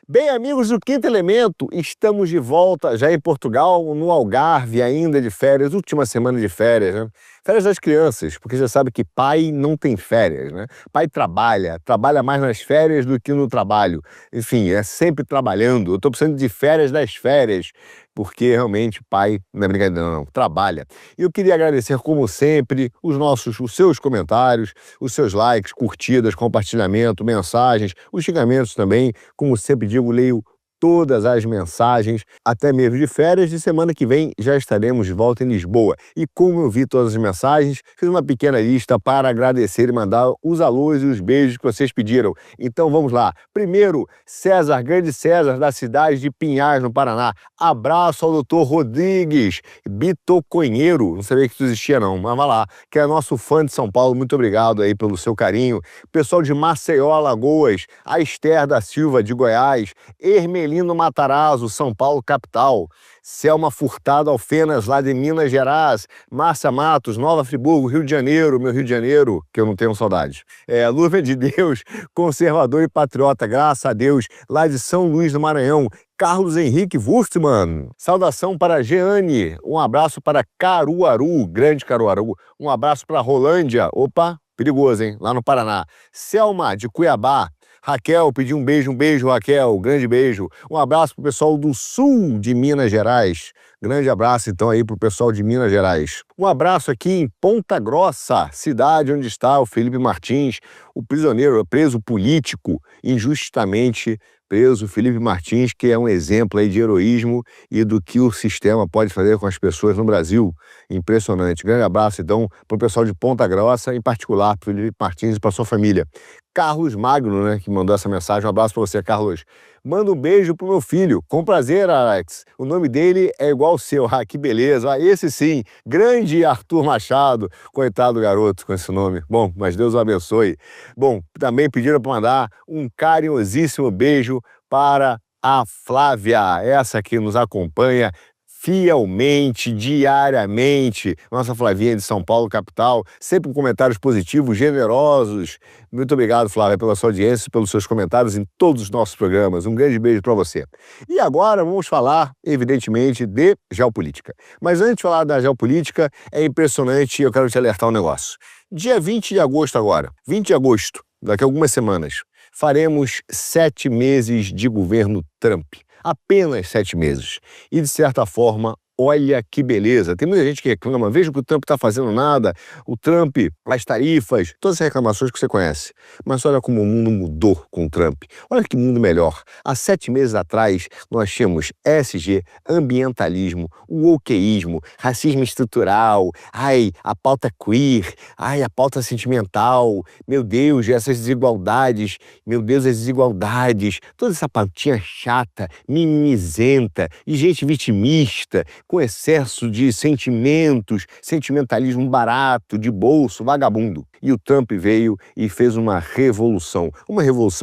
Bem, amigos do Quinto Elemento, estamos de volta já em Portugal, no Algarve, ainda de férias, última semana de férias, né? Férias das crianças, porque já sabe que pai não tem férias, né? Pai trabalha mais nas férias do que no trabalho. Enfim, é sempre trabalhando. Eu estou precisando de férias das férias, porque realmente pai, não é brincadeira não, trabalha. E eu queria agradecer, como sempre, os seus comentários, os seus likes, curtidas, compartilhamento, mensagens, os xingamentos também. Como sempre digo, leio todas as mensagens, até mesmo de férias. De semana que vem já estaremos de volta em Lisboa. E como eu vi todas as mensagens, fiz uma pequena lista para agradecer e mandar os alôs e os beijos que vocês pediram. Então vamos lá. Primeiro, César, grande César, da cidade de Pinhais, no Paraná. Abraço ao doutor Rodrigues, bitoconheiro, não sabia que isso existia não, mas vai lá, que é nosso fã de São Paulo. Muito obrigado aí pelo seu carinho. Pessoal de Maceió, Alagoas, a Esther da Silva, de Goiás, Ermelino Matarazzo, São Paulo, capital. Selma Furtado Alfenas, lá de Minas Gerais. Márcia Matos, Nova Friburgo, Rio de Janeiro, meu Rio de Janeiro, que eu não tenho saudade. Luva de Deus, conservador e patriota, graças a Deus, lá de São Luís do Maranhão. Carlos Henrique Wurstmann, saudação para Jeane, um abraço para Caruaru, grande Caruaru, um abraço para Rolândia, opa, perigoso, hein, lá no Paraná. Selma, de Cuiabá. Raquel, pedi um beijo, Raquel, grande beijo. Um abraço pro pessoal do sul de Minas Gerais. Grande abraço, então, aí pro pessoal de Minas Gerais. Um abraço aqui em Ponta Grossa, cidade onde está o Felipe Martins, o prisioneiro, preso político, injustamente preso, Felipe Martins, que é um exemplo aí de heroísmo e do que o sistema pode fazer com as pessoas no Brasil. Impressionante. Grande abraço, então, pro pessoal de Ponta Grossa, em particular, pro Felipe Martins e pra sua família. Carlos Magno, né, que mandou essa mensagem. Um abraço para você, Carlos. Manda um beijo pro meu filho. Com prazer, Alex. O nome dele é igual ao seu. Ah, que beleza. Ah, esse sim. Grande Arthur Machado. Coitado do garoto com esse nome. Bom, mas Deus o abençoe. Bom, também pediram para mandar um carinhosíssimo beijo para a Flávia, essa que nos acompanha fielmente, diariamente, nossa Flavinha de São Paulo, capital, sempre com comentários positivos, generosos. Muito obrigado, Flávia, pela sua audiência, pelos seus comentários em todos os nossos programas. Um grande beijo para você. E agora vamos falar, evidentemente, de geopolítica. Mas antes de falar da geopolítica, é impressionante, eu quero te alertar um negócio. Dia 20 de agosto agora, 20 de agosto, daqui a algumas semanas, faremos 7 meses de governo Trump. Apenas 7 meses. E, de certa forma, olha que beleza. Tem muita gente que reclama, veja que o Trump está fazendo nada, o Trump, as tarifas, todas as reclamações que você conhece. Mas olha como o mundo mudou com o Trump. Olha que mundo melhor. Há 7 meses atrás, nós tínhamos ESG, ambientalismo, o wokeísmo, racismo estrutural, a pauta queer, a pauta sentimental, meu Deus, essas desigualdades, meu Deus, as desigualdades, toda essa pautinha chata, mimizenta, e gente vitimista, com excesso de sentimentos, sentimentalismo barato, de bolso, vagabundo. E o Trump veio e fez uma revolução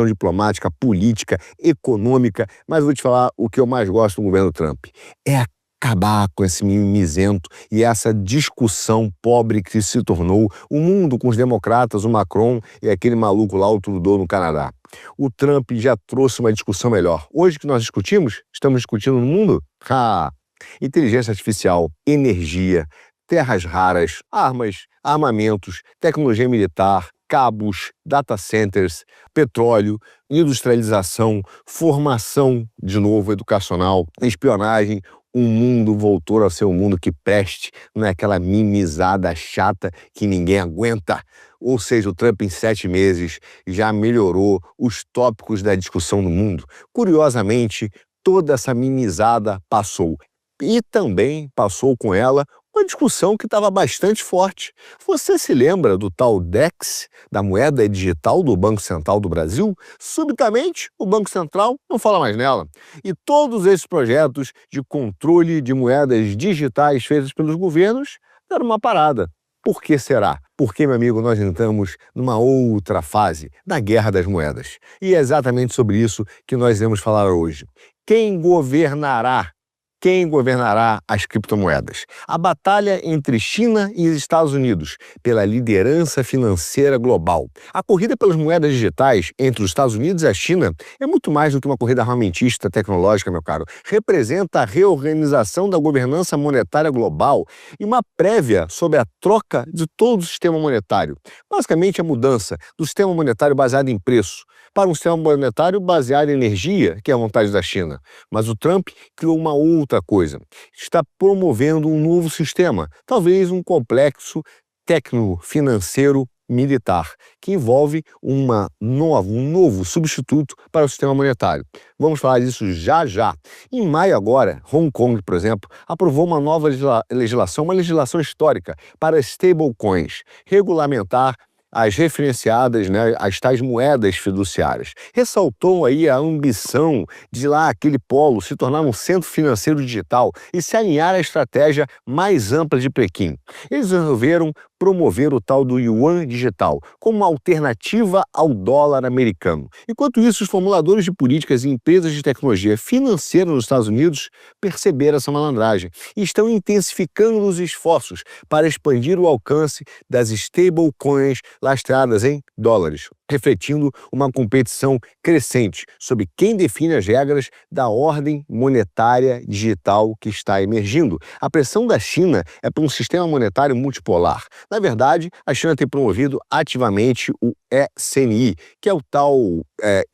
diplomática, política, econômica, mas vou te falar o que eu mais gosto do governo Trump. É acabar com esse mimizento e essa discussão pobre que se tornou o mundo com os democratas, o Macron e aquele maluco lá, o Trudeau, no Canadá. O Trump já trouxe uma discussão melhor. Hoje que nós discutimos, estamos discutindo no mundo? Inteligência artificial, energia, terras raras, armas, armamentos, tecnologia militar, cabos, data centers, petróleo, industrialização, formação, de novo, educacional, espionagem. O mundo voltou a ser um mundo que preste, não é aquela mimizada chata que ninguém aguenta. Ou seja, o Trump em 7 meses já melhorou os tópicos da discussão no mundo. Curiosamente, toda essa mimizada passou. E também passou com ela uma discussão que estava bastante forte. Você se lembra do tal DEX, da moeda digital do Banco Central do Brasil? Subitamente, o Banco Central não fala mais nela. E todos esses projetos de controle de moedas digitais feitos pelos governos deram uma parada. Por que será? Porque, meu amigo, nós entramos numa outra fase da guerra das moedas. E é exatamente sobre isso que nós iremos falar hoje. Quem governará Quem governará as criptomoedas? A batalha entre China e Estados Unidos pela liderança financeira global. A corrida pelas moedas digitais entre os Estados Unidos e a China é muito mais do que uma corrida armamentista tecnológica, meu caro. Representa a reorganização da governança monetária global e uma prévia sobre a troca de todo o sistema monetário. Basicamente, a mudança do sistema monetário baseado em preço para um sistema monetário baseado em energia, que é a vontade da China. Mas o Trump criou uma outra coisa. Está promovendo um novo sistema, talvez um complexo técnico-financeiro militar, que envolve um novo substituto para o sistema monetário. Vamos falar disso já já. Em maio agora, Hong Kong, por exemplo, aprovou uma nova legislação, uma legislação histórica para stablecoins, regulamentar as referenciadas, né, as tais moedas fiduciárias. Ressaltou aí a ambição de lá aquele polo se tornar um centro financeiro digital e se alinhar à estratégia mais ampla de Pequim. Eles resolveram promover o tal do yuan digital como uma alternativa ao dólar americano. Enquanto isso, os formuladores de políticas e empresas de tecnologia financeira nos Estados Unidos perceberam essa malandragem e estão intensificando os esforços para expandir o alcance das stablecoins lastreadas em dólares, refletindo uma competição crescente sobre quem define as regras da ordem monetária digital que está emergindo. A pressão da China é para um sistema monetário multipolar. Na verdade, a China tem promovido ativamente o ECNI, que é o tal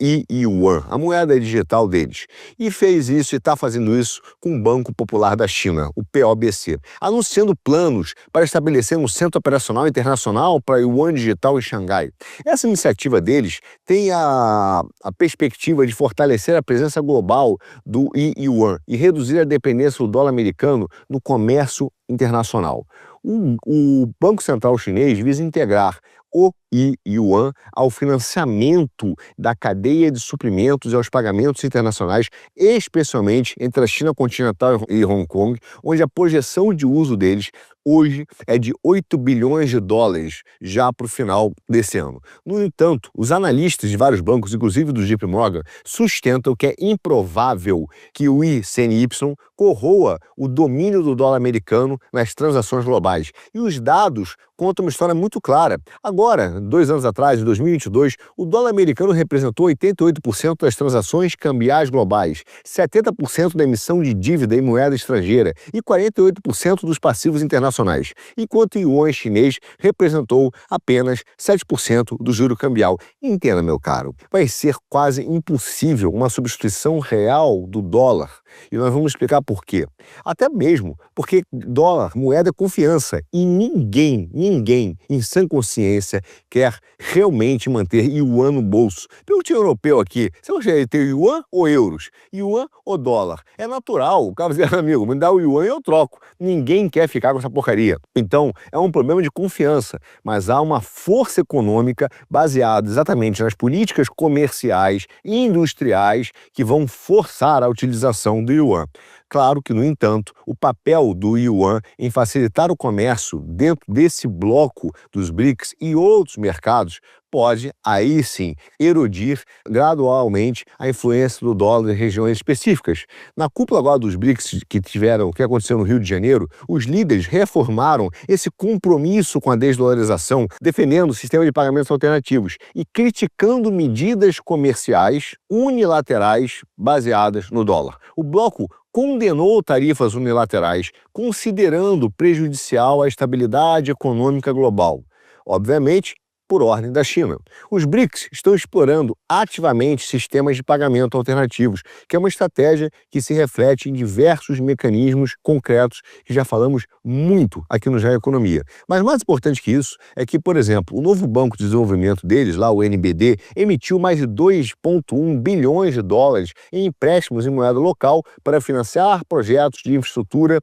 e-yuan, a moeda digital deles. E fez isso e está fazendo isso com o Banco Popular da China, o POBC, anunciando planos para estabelecer um centro operacional internacional para o yuan digital em Xangai. Essa iniciativa deles tem a perspectiva de fortalecer a presença global do e-yuan e reduzir a dependência do dólar americano no comércio internacional. O Banco Central Chinês visa integrar o e-yuan ao financiamento da cadeia de suprimentos e aos pagamentos internacionais, especialmente entre a China continental e Hong Kong, onde a projeção de uso deles hoje é de 8 bilhões de dólares já para o final desse ano. No entanto, os analistas de vários bancos, inclusive do JP Morgan, sustentam que é improvável que o ICNY corroa o domínio do dólar americano nas transações globais. E os dados contam uma história muito clara. Agora, 2 anos atrás, em 2022, o dólar americano representou 88% das transações cambiais globais, 70% da emissão de dívida em moeda estrangeira e 48% dos passivos internacionais, enquanto o yuan chinês representou apenas 7% do juro cambial. Entenda, meu caro, vai ser quase impossível uma substituição real do dólar. E nós vamos explicar por quê. Até mesmo porque dólar, moeda é confiança, e ninguém em sã consciência quer realmente manter yuan no bolso. Pergunte ao europeu aqui, você gostaria de ter yuan ou euros? Yuan ou dólar? É natural, o cara vai dizer, amigo, me dá o yuan e eu troco. Ninguém quer ficar com essa porcaria. Então, é um problema de confiança, mas há uma força econômica baseada exatamente nas políticas comerciais e industriais que vão forçar a utilização do yuan. Claro que, no entanto, o papel do yuan em facilitar o comércio dentro desse bloco dos BRICS e outros mercados pode, aí sim, erodir gradualmente a influência do dólar em regiões específicas. Na cúpula agora dos BRICS que aconteceu no Rio de Janeiro, os líderes reformaram esse compromisso com a desdolarização, defendendo o sistema de pagamentos alternativos e criticando medidas comerciais unilaterais baseadas no dólar. O bloco condenou tarifas unilaterais, considerando prejudicial à estabilidade econômica global. Obviamente, por ordem da China. Os BRICS estão explorando ativamente sistemas de pagamento alternativos, que é uma estratégia que se reflete em diversos mecanismos concretos que já falamos muito aqui no Já Economia. Mas mais importante que isso é que, por exemplo, o novo banco de desenvolvimento deles, lá o NBD, emitiu mais de 2,1 bilhões de dólares em empréstimos em moeda local para financiar projetos de infraestrutura,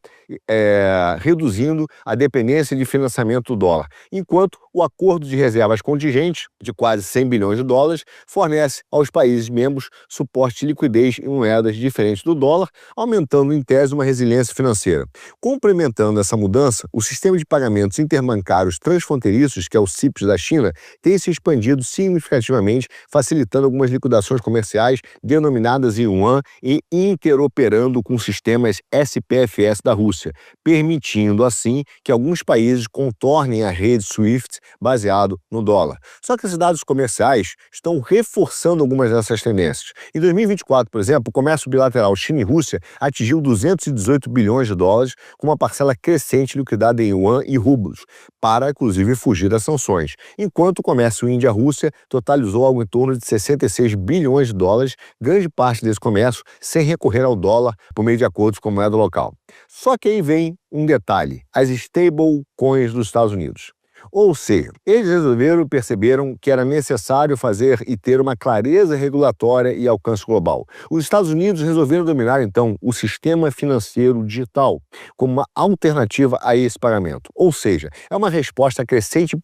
reduzindo a dependência de financiamento do dólar, enquanto O acordo de reservas contingentes, de quase 100 bilhões de dólares, fornece aos países membros suporte de liquidez em moedas diferentes do dólar, aumentando em tese uma resiliência financeira. Complementando essa mudança, o sistema de pagamentos interbancários transfronteiriços, que é o CIPS da China, tem se expandido significativamente, facilitando algumas liquidações comerciais denominadas em yuan e interoperando com sistemas SPFS da Rússia, permitindo assim que alguns países contornem a rede SWIFT baseado no dólar. Só que esses dados comerciais estão reforçando algumas dessas tendências. Em 2024, por exemplo, o comércio bilateral China e Rússia atingiu 218 bilhões de dólares, com uma parcela crescente liquidada em yuan e rublos, para inclusive fugir das sanções, enquanto o comércio Índia-Rússia totalizou algo em torno de 66 bilhões de dólares, grande parte desse comércio sem recorrer ao dólar por meio de acordos com moeda local. Só que aí vem um detalhe: as stablecoins dos Estados Unidos. Ou seja, eles perceberam que era necessário fazer e ter uma clareza regulatória e alcance global. Os Estados Unidos resolveram dominar, então, o sistema financeiro digital como uma alternativa a esse pagamento. Ou seja, é uma resposta à crescente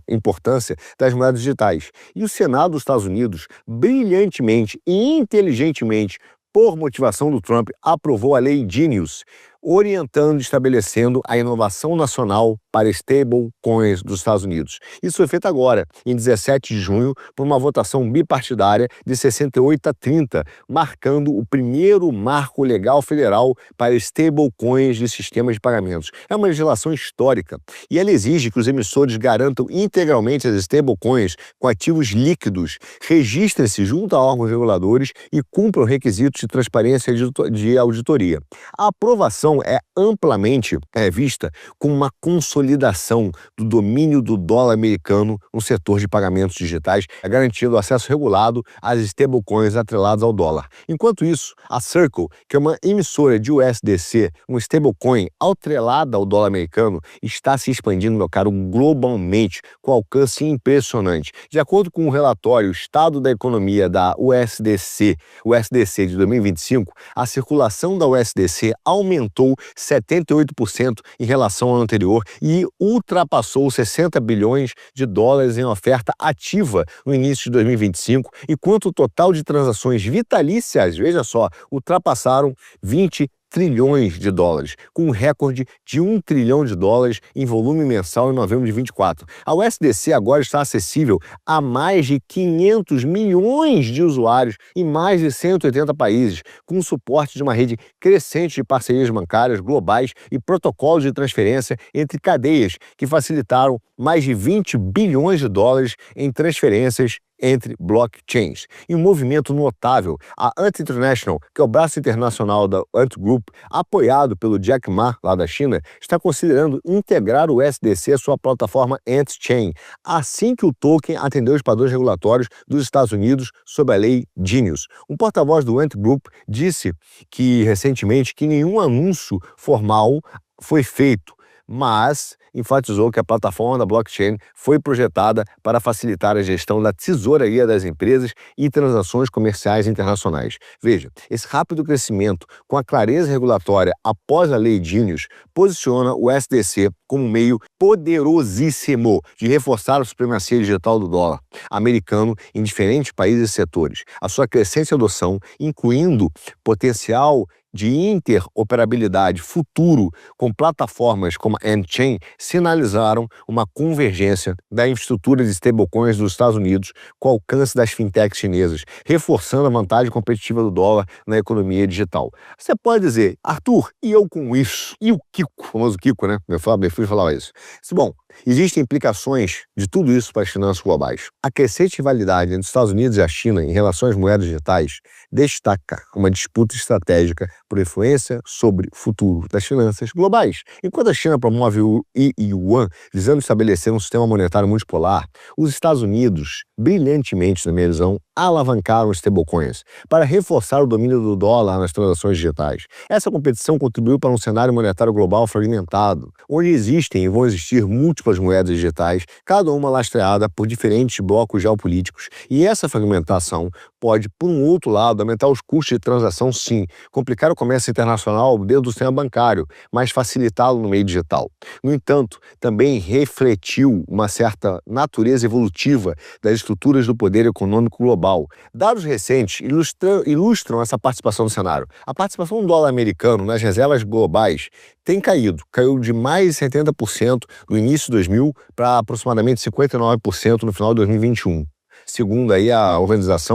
importância das moedas digitais. E o Senado dos Estados Unidos, brilhantemente e inteligentemente, por motivação do Trump, aprovou a Lei Genius, orientando e estabelecendo a inovação nacional para stablecoins dos Estados Unidos. Isso foi feito agora, em 17 de junho, por uma votação bipartidária de 68 a 30, marcando o primeiro marco legal federal para stablecoins de sistemas de pagamentos. É uma legislação histórica e ela exige que os emissores garantam integralmente as stablecoins com ativos líquidos, registrem-se junto a órgãos reguladores e cumpram requisitos de transparência de auditoria. A aprovação é amplamente vista como uma consolidação do domínio do dólar americano no setor de pagamentos digitais, garantindo acesso regulado às stablecoins atreladas ao dólar. Enquanto isso, a Circle, que é uma emissora de USDC, um stablecoin atrelada ao dólar americano, está se expandindo, meu caro, globalmente, com alcance impressionante. De acordo com o relatório Estado da Economia da USDC de 2025, a circulação da USDC aumentou 78% em relação ao anterior e ultrapassou 60 bilhões de dólares em oferta ativa no início de 2025, enquanto o total de transações vitalícias, veja só, ultrapassaram 20 trilhões de dólares, com um recorde de 1 trilhão de dólares em volume mensal em novembro de 24. A USDC agora está acessível a mais de 500 milhões de usuários em mais de 180 países, com o suporte de uma rede crescente de parcerias bancárias globais e protocolos de transferência entre cadeias que facilitaram mais de 20 bilhões de dólares em transferências entre blockchains. Em um movimento notável, a Ant International, que é o braço internacional da Ant Group, apoiado pelo Jack Ma, lá da China, está considerando integrar o USDC à sua plataforma Ant Chain, assim que o token atender os padrões regulatórios dos Estados Unidos sob a lei Genius. Um porta-voz do Ant Group disse recentemente que nenhum anúncio formal foi feito, mas enfatizou que a plataforma da blockchain foi projetada para facilitar a gestão da tesouraria das empresas e transações comerciais internacionais. Veja, esse rápido crescimento com a clareza regulatória após a lei Genius posiciona o USDC como um meio poderosíssimo de reforçar a supremacia digital do dólar americano em diferentes países e setores. A sua crescente adoção, incluindo potencial de interoperabilidade futuro com plataformas como a Ant-Chain, sinalizaram uma convergência da infraestrutura de stablecoins dos Estados Unidos com o alcance das fintechs chinesas, reforçando a vantagem competitiva do dólar na economia digital. Você pode dizer, Arthur, e eu com isso? E o Kiko, o famoso Kiko, né? Meu filho falava isso. Bom, existem implicações de tudo isso para as finanças globais. A crescente rivalidade entre os Estados Unidos e a China em relação às moedas digitais destaca uma disputa estratégica por influência sobre o futuro das finanças globais. Enquanto a China promove o yuan, visando estabelecer um sistema monetário multipolar, os Estados Unidos, brilhantemente, na minha visão, alavancaram os stablecoins para reforçar o domínio do dólar nas transações digitais. Essa competição contribuiu para um cenário monetário global fragmentado, onde existem e vão existir múltiplas moedas digitais, cada uma lastreada por diferentes blocos geopolíticos, e essa fragmentação pode, por um outro lado, aumentar os custos de transação, sim, complicar o comércio internacional dentro do sistema bancário, mas facilitá-lo no meio digital. No entanto, também refletiu uma certa natureza evolutiva das estruturas do poder econômico global. Dados recentes ilustram essa participação no cenário. A participação do dólar americano nas reservas globais tem caiu de mais de 70% no início de 2000 para aproximadamente 59% no final de 2021, segundo aí a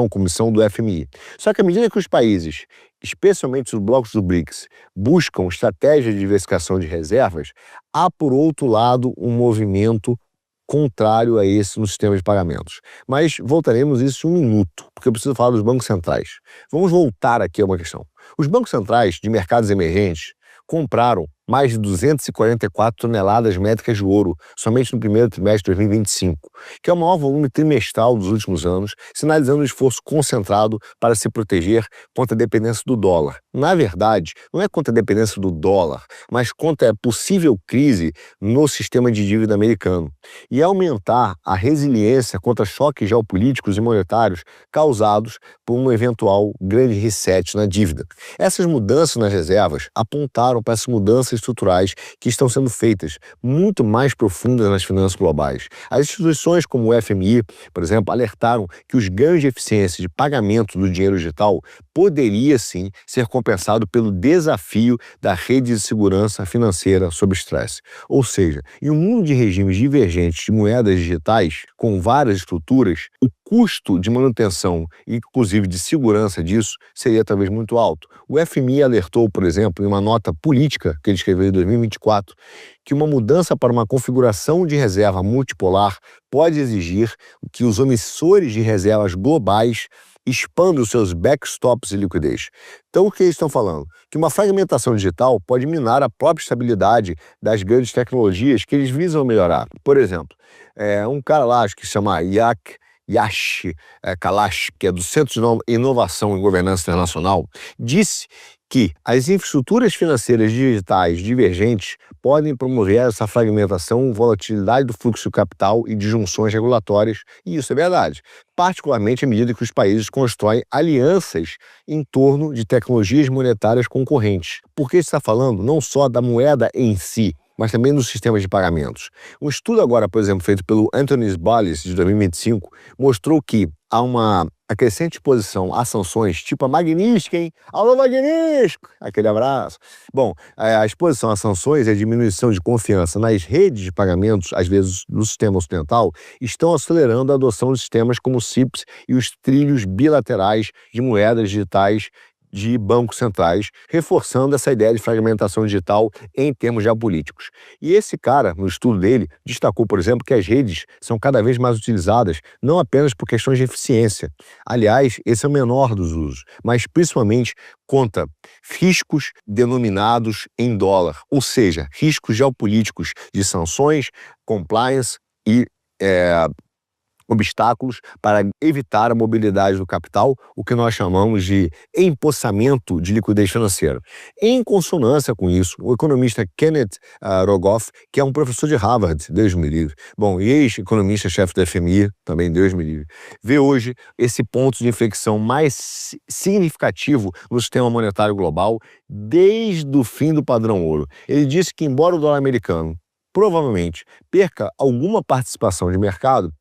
Comissão do FMI. Só que à medida que os países, especialmente os blocos do BRICS, buscam estratégias de diversificação de reservas, há, por outro lado, um movimento contrário a esse no sistema de pagamentos. Mas voltaremos a isso em um minuto, porque eu preciso falar dos bancos centrais. Vamos voltar aqui a uma questão. Os bancos centrais de mercados emergentes compraram mais de 244 toneladas métricas de ouro somente no primeiro trimestre de 2025, que é o maior volume trimestral dos últimos anos, sinalizando um esforço concentrado para se proteger contra a dependência do dólar. Na verdade, não é contra a dependência do dólar, mas contra a possível crise no sistema de dívida americano e aumentar a resiliência contra choques geopolíticos e monetários causados por um eventual grande reset na dívida. Essas mudanças nas reservas apontaram para essas mudanças estruturais que estão sendo feitas muito mais profundas nas finanças globais. As instituições como o FMI, por exemplo, alertaram que os ganhos de eficiência de pagamento do dinheiro digital poderia sim ser compensado pelo desafio da rede de segurança financeira sob estresse. Ou seja, em um mundo de regimes divergentes de moedas digitais com várias estruturas, o custo de manutenção e inclusive de segurança disso seria talvez muito alto. O FMI alertou, por exemplo, em uma nota política que ele escreveu em 2024, que uma mudança para uma configuração de reserva multipolar pode exigir que os emissores de reservas globais expandam os seus backstops de liquidez. Então, o que eles estão falando? Que uma fragmentação digital pode minar a própria estabilidade das grandes tecnologias que eles visam melhorar. Por exemplo, um cara lá, acho que se chama Yash Kalash, que é do Centro de Inovação e Governança Internacional, disse que as infraestruturas financeiras digitais divergentes podem promover essa fragmentação, volatilidade do fluxo de capital e disjunções regulatórias, e isso é verdade, particularmente à medida que os países constroem alianças em torno de tecnologias monetárias concorrentes. Porque está falando não só da moeda em si, mas também dos sistemas de pagamentos. Um estudo agora, por exemplo, feito pelo Anthony Ballis, de 2025, mostrou que há uma crescente exposição a sanções, tipo a Magnífica, hein? Alô, Magnífico! Aquele abraço. Bom, a exposição a sanções e a diminuição de confiança nas redes de pagamentos, às vezes no sistema ocidental, estão acelerando a adoção de sistemas como o CIPS e os trilhos bilaterais de moedas digitais de bancos centrais, reforçando essa ideia de fragmentação digital em termos geopolíticos. E esse cara, no estudo dele, destacou, por exemplo, que as redes são cada vez mais utilizadas, não apenas por questões de eficiência. Aliás, esse é o menor dos usos, mas principalmente contra riscos denominados em dólar, ou seja, riscos geopolíticos de sanções, compliance e obstáculos para evitar a mobilidade do capital, o que nós chamamos de empossamento de liquidez financeira. Em consonância com isso, o economista Kenneth Rogoff, que é um professor de Harvard, Deus me livre, e ex-economista-chefe da FMI, também Deus me livre, vê hoje esse ponto de inflexão mais significativo no sistema monetário global desde o fim do padrão ouro. Ele disse que, embora o dólar americano provavelmente perca alguma participação de mercado,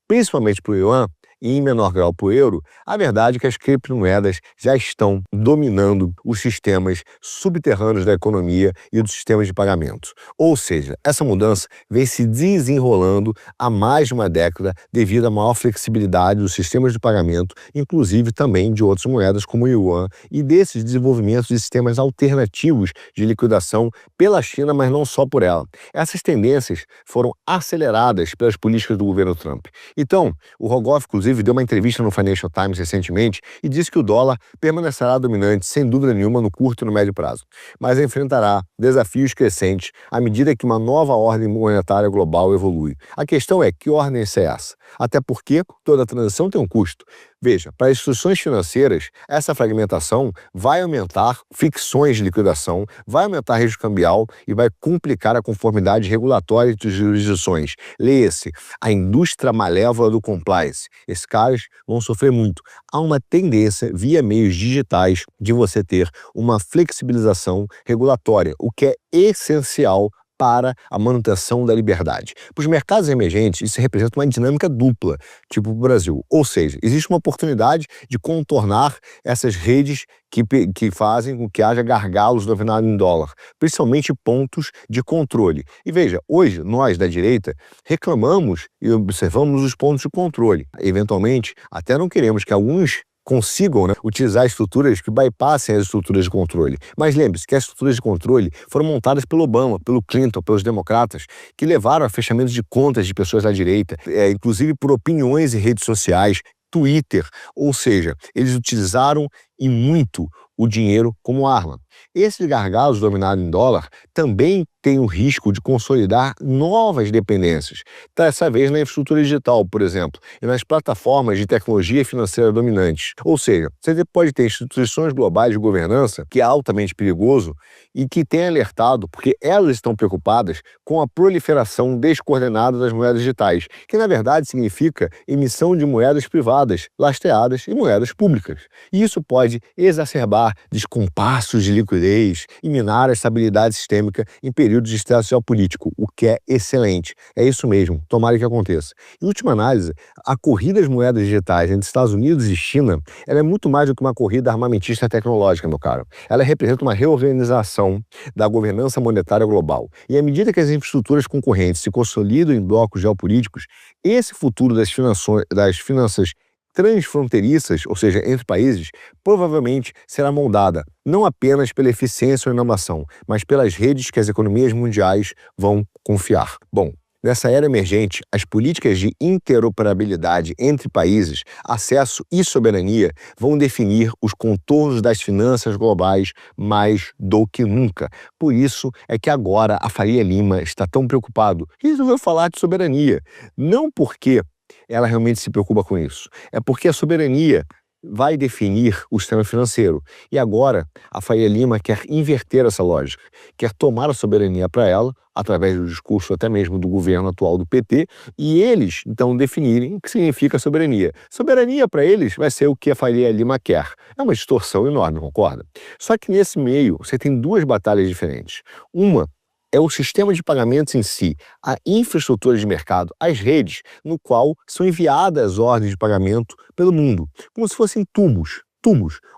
principalmente para o yuan e em menor grau para o euro, a verdade é que as criptomoedas já estão dominando os sistemas subterrâneos da economia e dos sistemas de pagamentos. Ou seja, essa mudança vem se desenrolando há mais de uma década devido à maior flexibilidade dos sistemas de pagamento, inclusive também de outras moedas como o yuan e desses desenvolvimentos de sistemas alternativos de liquidação pela China, mas não só por ela. Essas tendências foram aceleradas pelas políticas do governo Trump. Então, o Rogoff, inclusive, deu uma entrevista no Financial Times recentemente e disse que o dólar permanecerá dominante, sem dúvida nenhuma, no curto e no médio prazo, mas enfrentará desafios crescentes à medida que uma nova ordem monetária global evolui. A questão é, que ordem é essa? Até porque toda transição tem um custo. Veja, para as instituições financeiras, essa fragmentação vai aumentar fricções de liquidação, vai aumentar risco cambial e vai complicar a conformidade regulatória de jurisdições. Leia-se, a indústria malévola do compliance. Esses caras vão sofrer muito. Há uma tendência, via meios digitais, de você ter uma flexibilização regulatória, o que é essencial para a manutenção da liberdade. Para os mercados emergentes, isso representa uma dinâmica dupla, tipo o Brasil. Ou seja, existe uma oportunidade de contornar essas redes que fazem com que haja gargalos denominados em dólar, principalmente pontos de controle. E veja, hoje, nós da direita reclamamos e observamos os pontos de controle. Eventualmente, até não queremos que alguns consigam, né, utilizar estruturas que bypassem as estruturas de controle. Mas lembre-se que as estruturas de controle foram montadas pelo Obama, pelo Clinton, pelos democratas, que levaram a fechamento de contas de pessoas da direita, inclusive por opiniões em redes sociais, Twitter, ou seja, eles utilizaram e muito o dinheiro como arma. Esses gargalos dominados em dólar também têm o risco de consolidar novas dependências, dessa vez na infraestrutura digital, por exemplo, e nas plataformas de tecnologia financeira dominantes. Ou seja, você pode ter instituições globais de governança, que é altamente perigoso, e que têm alertado, porque elas estão preocupadas com a proliferação descoordenada das moedas digitais, que na verdade significa emissão de moedas privadas, lastreadas e moedas públicas. E isso pode exacerbar descompassos de liquidez e minar a estabilidade sistêmica em períodos de estresse geopolítico, o que é excelente. É isso mesmo, tomara que aconteça. Em última análise, a corrida às moedas digitais entre Estados Unidos e China, ela é muito mais do que uma corrida armamentista tecnológica, meu caro. Ela representa uma reorganização da governança monetária global. E à medida que as infraestruturas concorrentes se consolidam em blocos geopolíticos, esse futuro das finanças transfronteiriças, ou seja, entre países, provavelmente será moldada não apenas pela eficiência ou inovação, mas pelas redes que as economias mundiais vão confiar. Bom, nessa era emergente, as políticas de interoperabilidade entre países, acesso e soberania vão definir os contornos das finanças globais mais do que nunca. Por isso é que agora a Faria Lima está tão preocupado e resolveu falar de soberania. Não porque ela realmente se preocupa com isso. É porque a soberania vai definir o sistema financeiro. E agora a Faria Lima quer inverter essa lógica, quer tomar a soberania para ela, através do discurso até mesmo do governo atual do PT, e eles, então, definirem o que significa soberania. Soberania, para eles, vai ser o que a Faria Lima quer. É uma distorção enorme, concorda? Só que nesse meio, você tem duas batalhas diferentes. Uma é o sistema de pagamentos em si, a infraestrutura de mercado, as redes, no qual são enviadas ordens de pagamento pelo mundo, como se fossem tubos,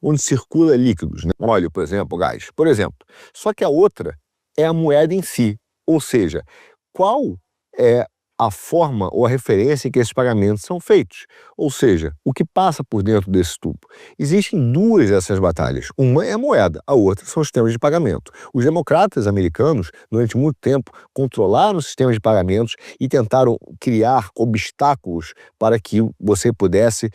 onde circula líquidos, né? Óleo, por exemplo, gás, por exemplo. Só que a outra é a moeda em si, ou seja, qual é a forma ou a referência em que esses pagamentos são feitos, ou seja, o que passa por dentro desse tubo. Existem duas dessas batalhas. Uma é a moeda, a outra são os sistemas de pagamento. Os democratas americanos, durante muito tempo, controlaram os sistemas de pagamentos e tentaram criar obstáculos para que você pudesse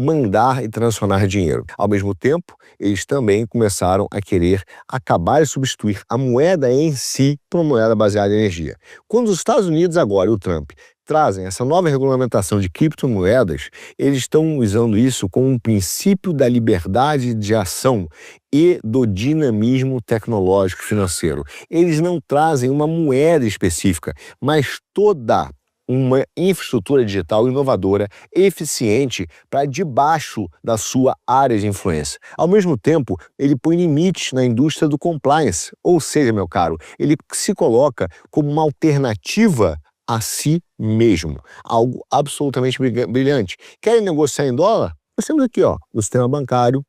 mandar e transacionar dinheiro. Ao mesmo tempo, eles também começaram a querer acabar e substituir a moeda em si por uma moeda baseada em energia. Quando os Estados Unidos agora e o Trump trazem essa nova regulamentação de criptomoedas, eles estão usando isso como um princípio da liberdade de ação e do dinamismo tecnológico financeiro. Eles não trazem uma moeda específica, mas toda uma infraestrutura digital inovadora, eficiente, para debaixo da sua área de influência. Ao mesmo tempo, ele põe limites na indústria do compliance, ou seja, meu caro, ele se coloca como uma alternativa a si mesmo. Algo absolutamente brilhante. Querem negociar em dólar? Nós temos aqui, ó, o sistema bancário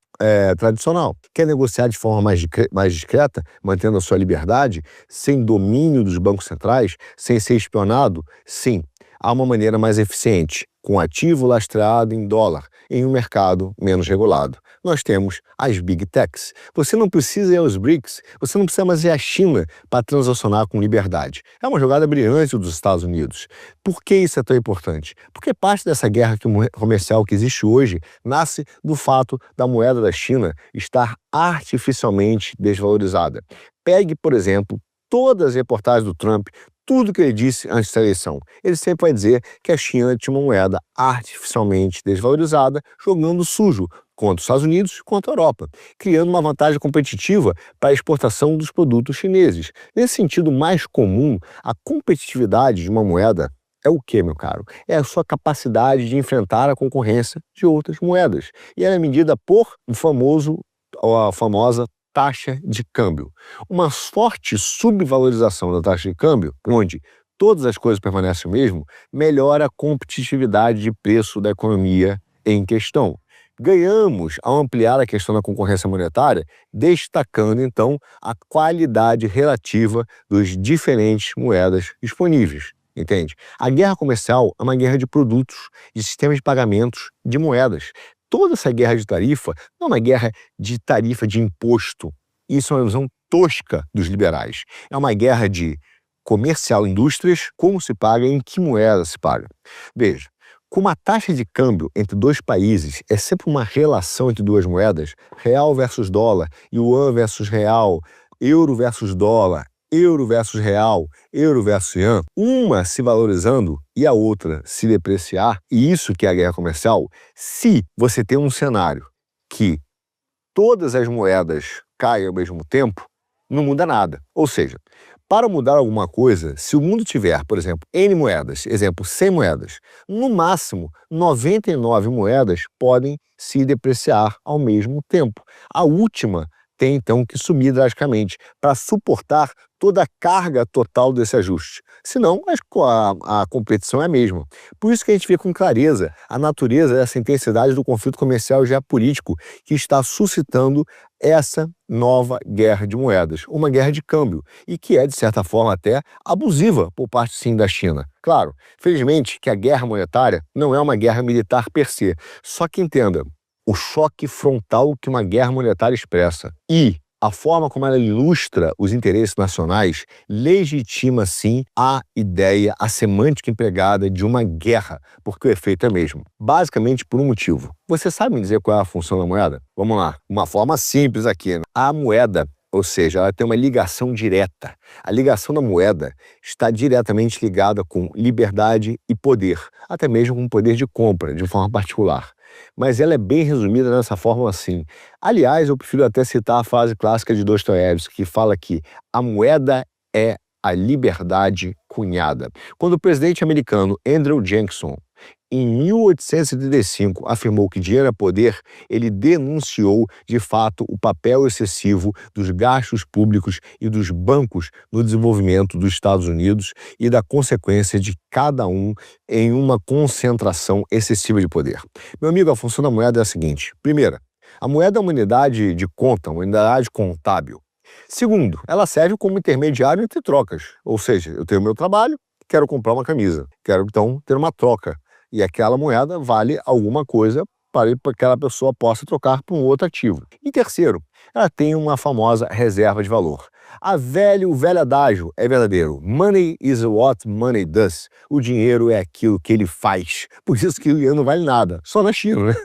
tradicional. Quer negociar de forma mais discreta, mantendo a sua liberdade, sem domínio dos bancos centrais, sem ser espionado? Sim, há uma maneira mais eficiente, com ativo lastreado em dólar, em um mercado menos regulado. Nós temos as Big Techs. Você não precisa ir aos BRICS, você não precisa mais ir à China para transacionar com liberdade. É uma jogada brilhante dos Estados Unidos. Por que isso é tão importante? Porque parte dessa guerra comercial que existe hoje nasce do fato da moeda da China estar artificialmente desvalorizada. Pegue, por exemplo, todas as reportagens do Trump, tudo que ele disse antes da eleição. Ele sempre vai dizer que a China tinha uma moeda artificialmente desvalorizada, jogando sujo contra os Estados Unidos e contra a Europa, criando uma vantagem competitiva para a exportação dos produtos chineses. Nesse sentido mais comum, a competitividade de uma moeda é o quê, meu caro? É a sua capacidade de enfrentar a concorrência de outras moedas. E ela é medida por a famosa taxa de câmbio. Uma forte subvalorização da taxa de câmbio, onde todas as coisas permanecem o mesmo, melhora a competitividade de preço da economia em questão. Ganhamos ao ampliar a questão da concorrência monetária, destacando então a qualidade relativa dos diferentes moedas disponíveis. Entende? A guerra comercial é uma guerra de produtos, de sistemas de pagamentos, de moedas. Toda essa guerra de tarifa não é uma guerra de tarifa de imposto. Isso é uma visão tosca dos liberais. É uma guerra de comercial, indústrias, como se paga e em que moeda se paga. Veja, como a taxa de câmbio entre dois países é sempre uma relação entre duas moedas, real versus dólar, yuan versus real, euro versus dólar, euro versus real, euro versus yuan, uma se valorizando e a outra se depreciar, e isso que é a guerra comercial, se você tem um cenário que todas as moedas caem ao mesmo tempo, não muda nada. Ou seja, para mudar alguma coisa, se o mundo tiver, por exemplo, N moedas, exemplo, 100 moedas, no máximo 99 moedas podem se depreciar ao mesmo tempo. A última tem então que sumir drasticamente para suportar toda a carga total desse ajuste. Senão, a competição é a mesma. Por isso que a gente vê com clareza a natureza dessa intensidade do conflito comercial e geopolítico que está suscitando essa nova guerra de moedas, uma guerra de câmbio, e que é, de certa forma, até abusiva por parte, sim, da China. Claro, felizmente que a guerra monetária não é uma guerra militar per se, só que entenda, o choque frontal que uma guerra monetária expressa e a forma como ela ilustra os interesses nacionais legitima, sim, a ideia, a semântica empregada de uma guerra, porque o efeito é mesmo. Basicamente por um motivo. Você sabe me dizer qual é a função da moeda? Vamos lá. Uma forma simples aqui, né? A moeda, ou seja, ela tem uma ligação direta. A ligação da moeda está diretamente ligada com liberdade e poder, até mesmo com poder de compra, de forma particular. Mas ela é bem resumida nessa forma assim. Aliás, eu prefiro até citar a frase clássica de Dostoiévski, que fala que a moeda é a liberdade cunhada. Quando o presidente americano Andrew Jackson, em 1835, afirmou que dinheiro é poder, ele denunciou, de fato, o papel excessivo dos gastos públicos e dos bancos no desenvolvimento dos Estados Unidos e da consequência de cada um em uma concentração excessiva de poder. Meu amigo, a função da moeda é a seguinte. Primeira, a moeda é uma unidade de conta, uma unidade contábil. Segundo, ela serve como intermediário entre trocas. Ou seja, eu tenho o meu trabalho, quero comprar uma camisa, quero então ter uma troca. E aquela moeda vale alguma coisa para que aquela pessoa possa trocar por um outro ativo. E terceiro, ela tem uma famosa reserva de valor. O velho adágio é verdadeiro. Money is what money does. O dinheiro é aquilo que ele faz. Por isso que o dinheiro não vale nada, só na China, né?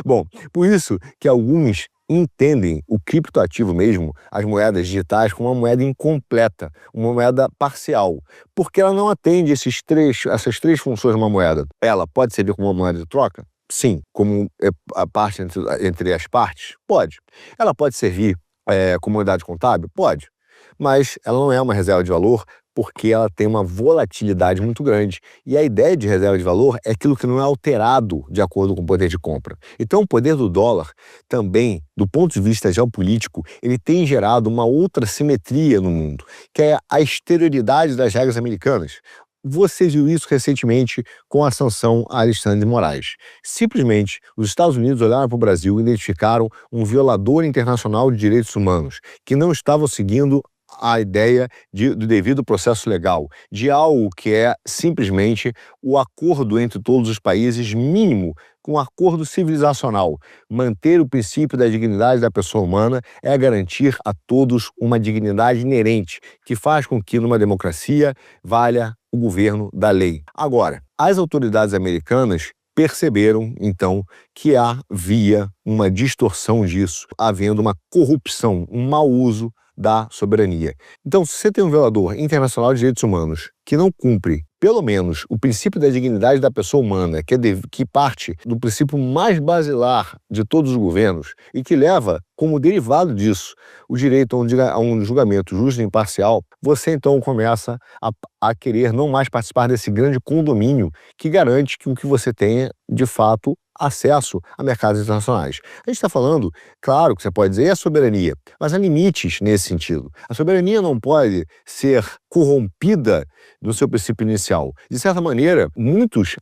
Bom, por isso que alguns entendem o criptoativo mesmo, as moedas digitais, como uma moeda incompleta, uma moeda parcial, porque ela não atende essas três funções de uma moeda. Ela pode servir como uma moeda de troca? Sim. Como a parte entre as partes? Pode. Ela pode servir como unidade contábil? Pode. Mas ela não é uma reserva de valor porque ela tem uma volatilidade muito grande. E a ideia de reserva de valor é aquilo que não é alterado de acordo com o poder de compra. Então, o poder do dólar também, do ponto de vista geopolítico, ele tem gerado uma outra simetria no mundo, que é a exterioridade das regras americanas. Você viu isso recentemente com a sanção a Alexandre de Moraes. Simplesmente, os Estados Unidos olharam para o Brasil e identificaram um violador internacional de direitos humanos, que não estava seguindo a ideia do devido processo legal, de algo que é simplesmente o acordo entre todos os países mínimo, com um acordo civilizacional. Manter o princípio da dignidade da pessoa humana é garantir a todos uma dignidade inerente, que faz com que numa democracia valha o governo da lei. Agora, as autoridades americanas perceberam, então, que havia uma distorção disso, havendo uma corrupção, um mau uso da soberania. Então, se você tem um violador internacional de direitos humanos que não cumpre, pelo menos, o princípio da dignidade da pessoa humana, que parte do princípio mais basilar de todos os governos e que leva, como derivado disso, o direito a um julgamento justo e imparcial, você então começa a querer não mais participar desse grande condomínio que garante que você tenha, de fato, acesso a mercados internacionais. A gente está falando, claro que você pode dizer, é a soberania, mas há limites nesse sentido. A soberania não pode ser corrompida no seu princípio inicial. De certa maneira, muitos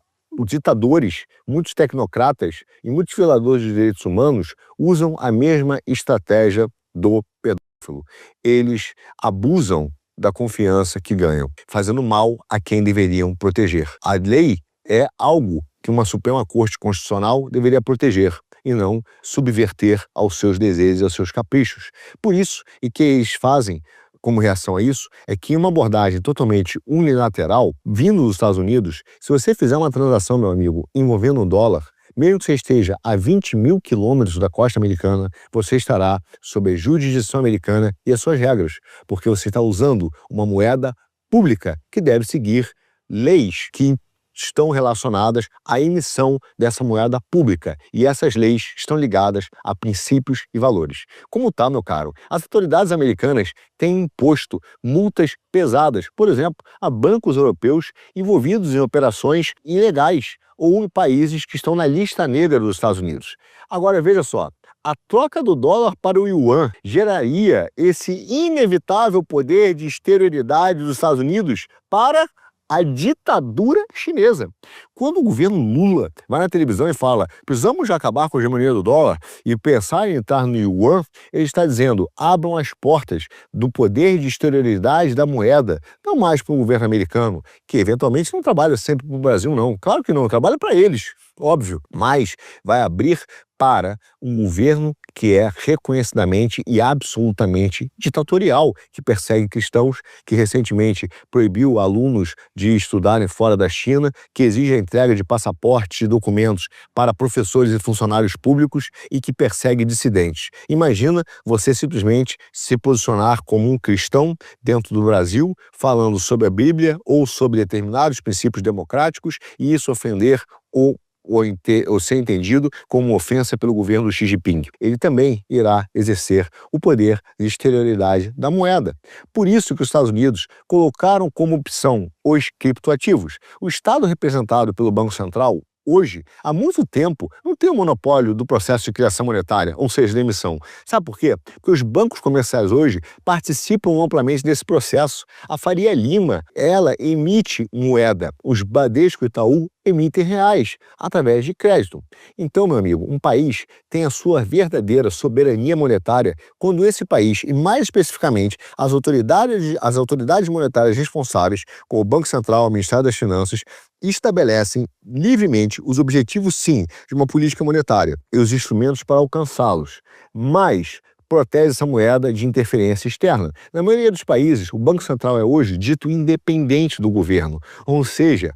ditadores, muitos tecnocratas e muitos violadores de direitos humanos usam a mesma estratégia do pedófilo. Eles abusam da confiança que ganham, fazendo mal a quem deveriam proteger. A lei é algo que uma Suprema Corte Constitucional deveria proteger e não subverter aos seus desejos e aos seus caprichos. Por isso, e que eles fazem como reação a isso, é que uma abordagem totalmente unilateral, vindo dos Estados Unidos, se você fizer uma transação, meu amigo, envolvendo um dólar, mesmo que você esteja a 20 mil quilômetros da costa americana, você estará sob a jurisdição americana e as suas regras, porque você está usando uma moeda pública que deve seguir leis que estão relacionadas à emissão dessa moeda pública. E essas leis estão ligadas a princípios e valores. Como tal, meu caro, as autoridades americanas têm imposto multas pesadas, por exemplo, a bancos europeus envolvidos em operações ilegais ou em países que estão na lista negra dos Estados Unidos. Agora, veja só, a troca do dólar para o yuan geraria esse inevitável poder de exterioridade dos Estados Unidos para a ditadura chinesa. Quando o governo Lula vai na televisão e fala precisamos já acabar com a hegemonia do dólar e pensar em entrar no yuan, ele está dizendo abram as portas do poder de exterioridade da moeda, não mais para o governo americano, que eventualmente não trabalha sempre para o Brasil, não. Claro que não, trabalha para eles, óbvio, mas vai abrir para um governo que é reconhecidamente e absolutamente ditatorial, que persegue cristãos, que recentemente proibiu alunos de estudarem fora da China, que exige a entrega de passaportes e documentos para professores e funcionários públicos e que persegue dissidentes. Imagina você simplesmente se posicionar como um cristão dentro do Brasil, falando sobre a Bíblia ou sobre determinados princípios democráticos e isso ofender ou ser entendido como ofensa pelo governo do Xi Jinping. Ele também irá exercer o poder de exterioridade da moeda. Por isso que os Estados Unidos colocaram como opção os criptoativos. O Estado representado pelo Banco Central, hoje, há muito tempo, não tem o monopólio do processo de criação monetária, ou seja, da emissão. Sabe por quê? Porque os bancos comerciais hoje participam amplamente desse processo. A Faria Lima, ela emite moeda. Os Bradesco e Itaú emitem reais através de crédito. Então, meu amigo, um país tem a sua verdadeira soberania monetária quando esse país, e mais especificamente as autoridades monetárias responsáveis, como o Banco Central, o Ministério das Finanças, estabelecem livremente os objetivos, sim, de uma política monetária e os instrumentos para alcançá-los, mas protege essa moeda de interferência externa. Na maioria dos países, o Banco Central é hoje dito independente do governo, ou seja,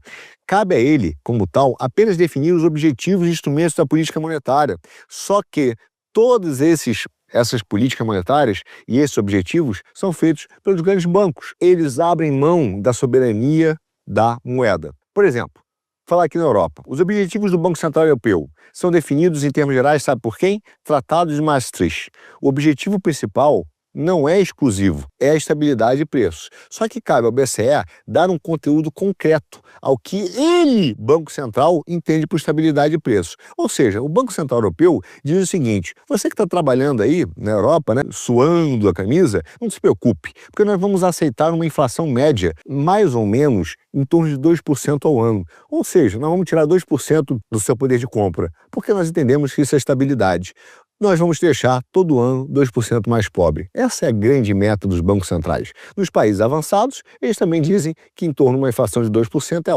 cabe a ele, como tal, apenas definir os objetivos e instrumentos da política monetária. Só que todos essas políticas monetárias e esses objetivos são feitos pelos grandes bancos. Eles abrem mão da soberania da moeda. Por exemplo, falar aqui na Europa, os objetivos do Banco Central Europeu são definidos em termos gerais, sabe por quem? Tratado de Maastricht. O objetivo principal não é exclusivo, é a estabilidade de preços. Só que cabe ao BCE dar um conteúdo concreto ao que ele, Banco Central, entende por estabilidade de preços. Ou seja, o Banco Central Europeu diz o seguinte, você que está trabalhando aí na Europa, né, suando a camisa, não se preocupe, porque nós vamos aceitar uma inflação média mais ou menos em torno de 2% ao ano. Ou seja, nós vamos tirar 2% do seu poder de compra, porque nós entendemos que isso é estabilidade. Nós vamos deixar todo ano 2% mais pobre. Essa é a grande meta dos bancos centrais. Nos países avançados, eles também dizem que em torno de uma inflação de 2% é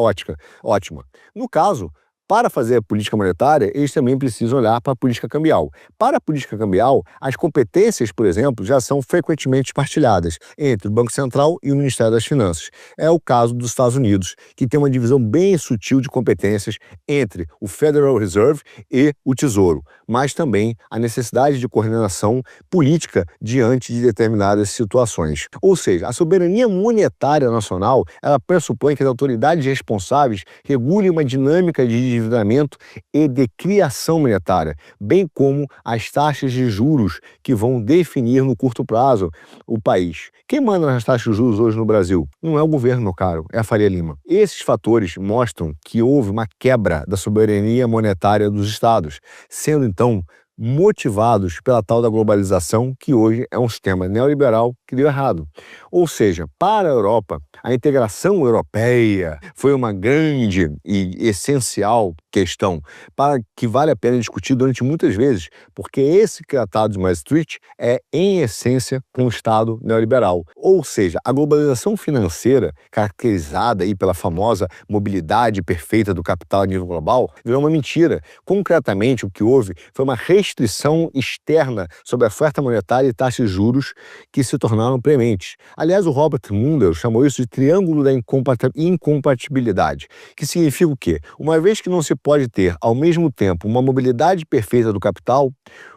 ótima. No caso, Para fazer a política monetária, eles também precisam olhar para a política cambial. Para a política cambial, as competências, por exemplo, já são frequentemente partilhadas entre o Banco Central e o Ministério das Finanças. É o caso dos Estados Unidos, que tem uma divisão bem sutil de competências entre o Federal Reserve e o Tesouro, mas também a necessidade de coordenação política diante de determinadas situações. Ou seja, a soberania monetária nacional, ela pressupõe que as autoridades responsáveis regulem uma dinâmica de endividamento e de criação monetária, bem como as taxas de juros que vão definir no curto prazo o país. Quem manda nas taxas de juros hoje no Brasil? Não é o governo, meu caro, é a Faria Lima. Esses fatores mostram que houve uma quebra da soberania monetária dos estados, sendo então motivados pela tal da globalização, que hoje é um sistema neoliberal que deu errado. Ou seja, para a Europa, a integração europeia foi uma grande e essencial questão para que vale a pena discutir durante muitas vezes, porque esse Tratado de Maastricht é, em essência, um Estado neoliberal. Ou seja, a globalização financeira, caracterizada aí pela famosa mobilidade perfeita do capital a nível global, virou uma mentira. Concretamente, o que houve foi uma restrição externa sobre a oferta monetária e taxas de juros que se tornaram prementes. Aliás, o Robert Mundell chamou isso de triângulo da incompatibilidade, que significa o quê? Uma vez que não se pode ter, ao mesmo tempo, uma mobilidade perfeita do capital,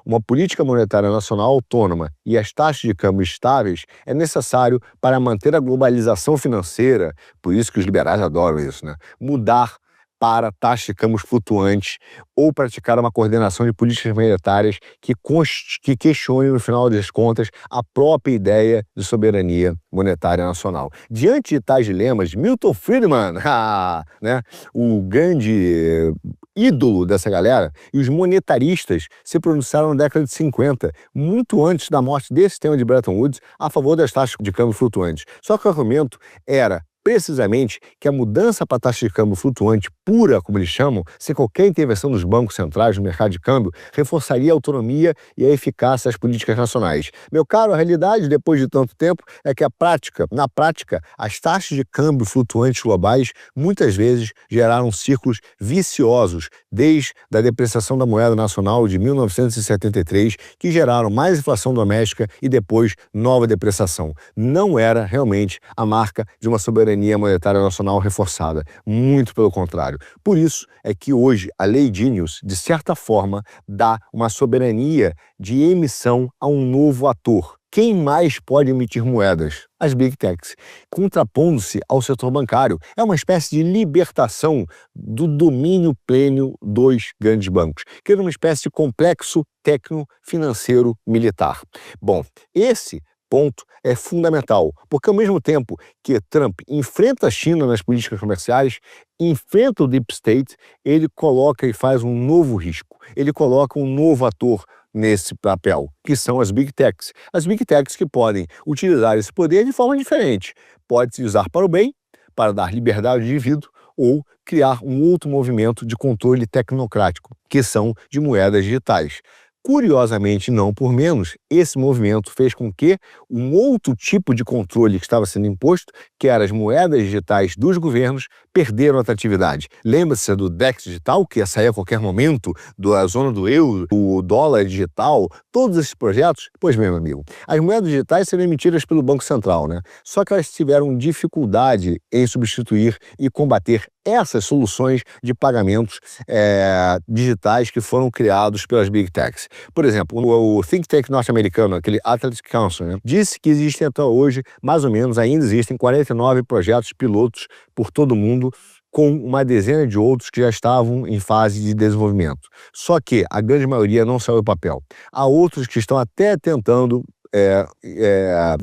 uma política monetária nacional autônoma e as taxas de câmbio estáveis, é necessário para manter a globalização financeira, por isso que os liberais adoram isso, né? Mudar para taxas de câmbios flutuantes ou praticar uma coordenação de políticas monetárias que questione, no final das contas, a própria ideia de soberania monetária nacional. Diante de tais dilemas, Milton Friedman, né, o grande ídolo dessa galera, e os monetaristas se pronunciaram na década de 50, muito antes da morte desse sistema de Bretton Woods, a favor das taxas de câmbio flutuantes. Só que o argumento era precisamente que a mudança para a taxa de câmbio flutuante pura, como eles chamam, sem qualquer intervenção dos bancos centrais no mercado de câmbio, reforçaria a autonomia e a eficácia das políticas nacionais. Meu caro, a realidade, depois de tanto tempo, é que na prática, as taxas de câmbio flutuantes globais muitas vezes geraram círculos viciosos, desde a depreciação da moeda nacional de 1973, que geraram mais inflação doméstica e depois nova depreciação. Não era realmente a marca de uma soberania monetária nacional reforçada, muito pelo contrário. Por isso é que hoje a Lei Ginius, de certa forma, dá uma soberania de emissão a um novo ator. Quem mais pode emitir moedas? As Big Techs, contrapondo-se ao setor bancário. É uma espécie de libertação do domínio pleno dos grandes bancos, que era uma espécie de complexo técnico-financeiro-militar. Bom, esse ponto é fundamental, porque ao mesmo tempo que Trump enfrenta a China nas políticas comerciais, enfrenta o Deep State, ele coloca e faz um novo risco, ele coloca um novo ator nesse papel, que são as Big Techs. As Big Techs que podem utilizar esse poder de forma diferente. Pode-se usar para o bem, para dar liberdade ao indivíduo, ou criar um outro movimento de controle tecnocrático, que são de moedas digitais. Curiosamente, não por menos, esse movimento fez com que um outro tipo de controle que estava sendo imposto, que eram as moedas digitais dos governos, perderam atratividade. Lembra-se do DEX digital, que ia sair a qualquer momento da zona do euro, o dólar digital, todos esses projetos? Pois bem, meu amigo, as moedas digitais seriam emitidas pelo Banco Central, né? Só que elas tiveram dificuldade em substituir e combater essas soluções de pagamentos digitais que foram criados pelas Big Techs. Por exemplo, o think tank norte-americano, aquele Atlantic Council, né, disse que existem até hoje, mais ou menos, ainda existem 49 projetos pilotos por todo o mundo, com uma dezena de outros que já estavam em fase de desenvolvimento. Só que a grande maioria não saiu do papel. Há outros que estão até tentando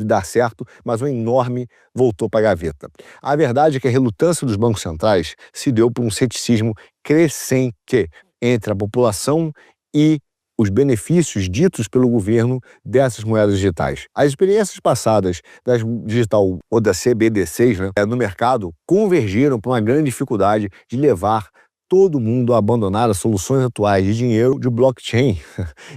dar certo, mas o enorme voltou para a gaveta. A verdade é que a relutância dos bancos centrais se deu por um ceticismo crescente entre a população e os benefícios ditos pelo governo dessas moedas digitais. As experiências passadas das digital ou da CBDCs, né, no mercado convergiram para uma grande dificuldade de levar todo mundo a abandonar as soluções atuais de dinheiro de blockchain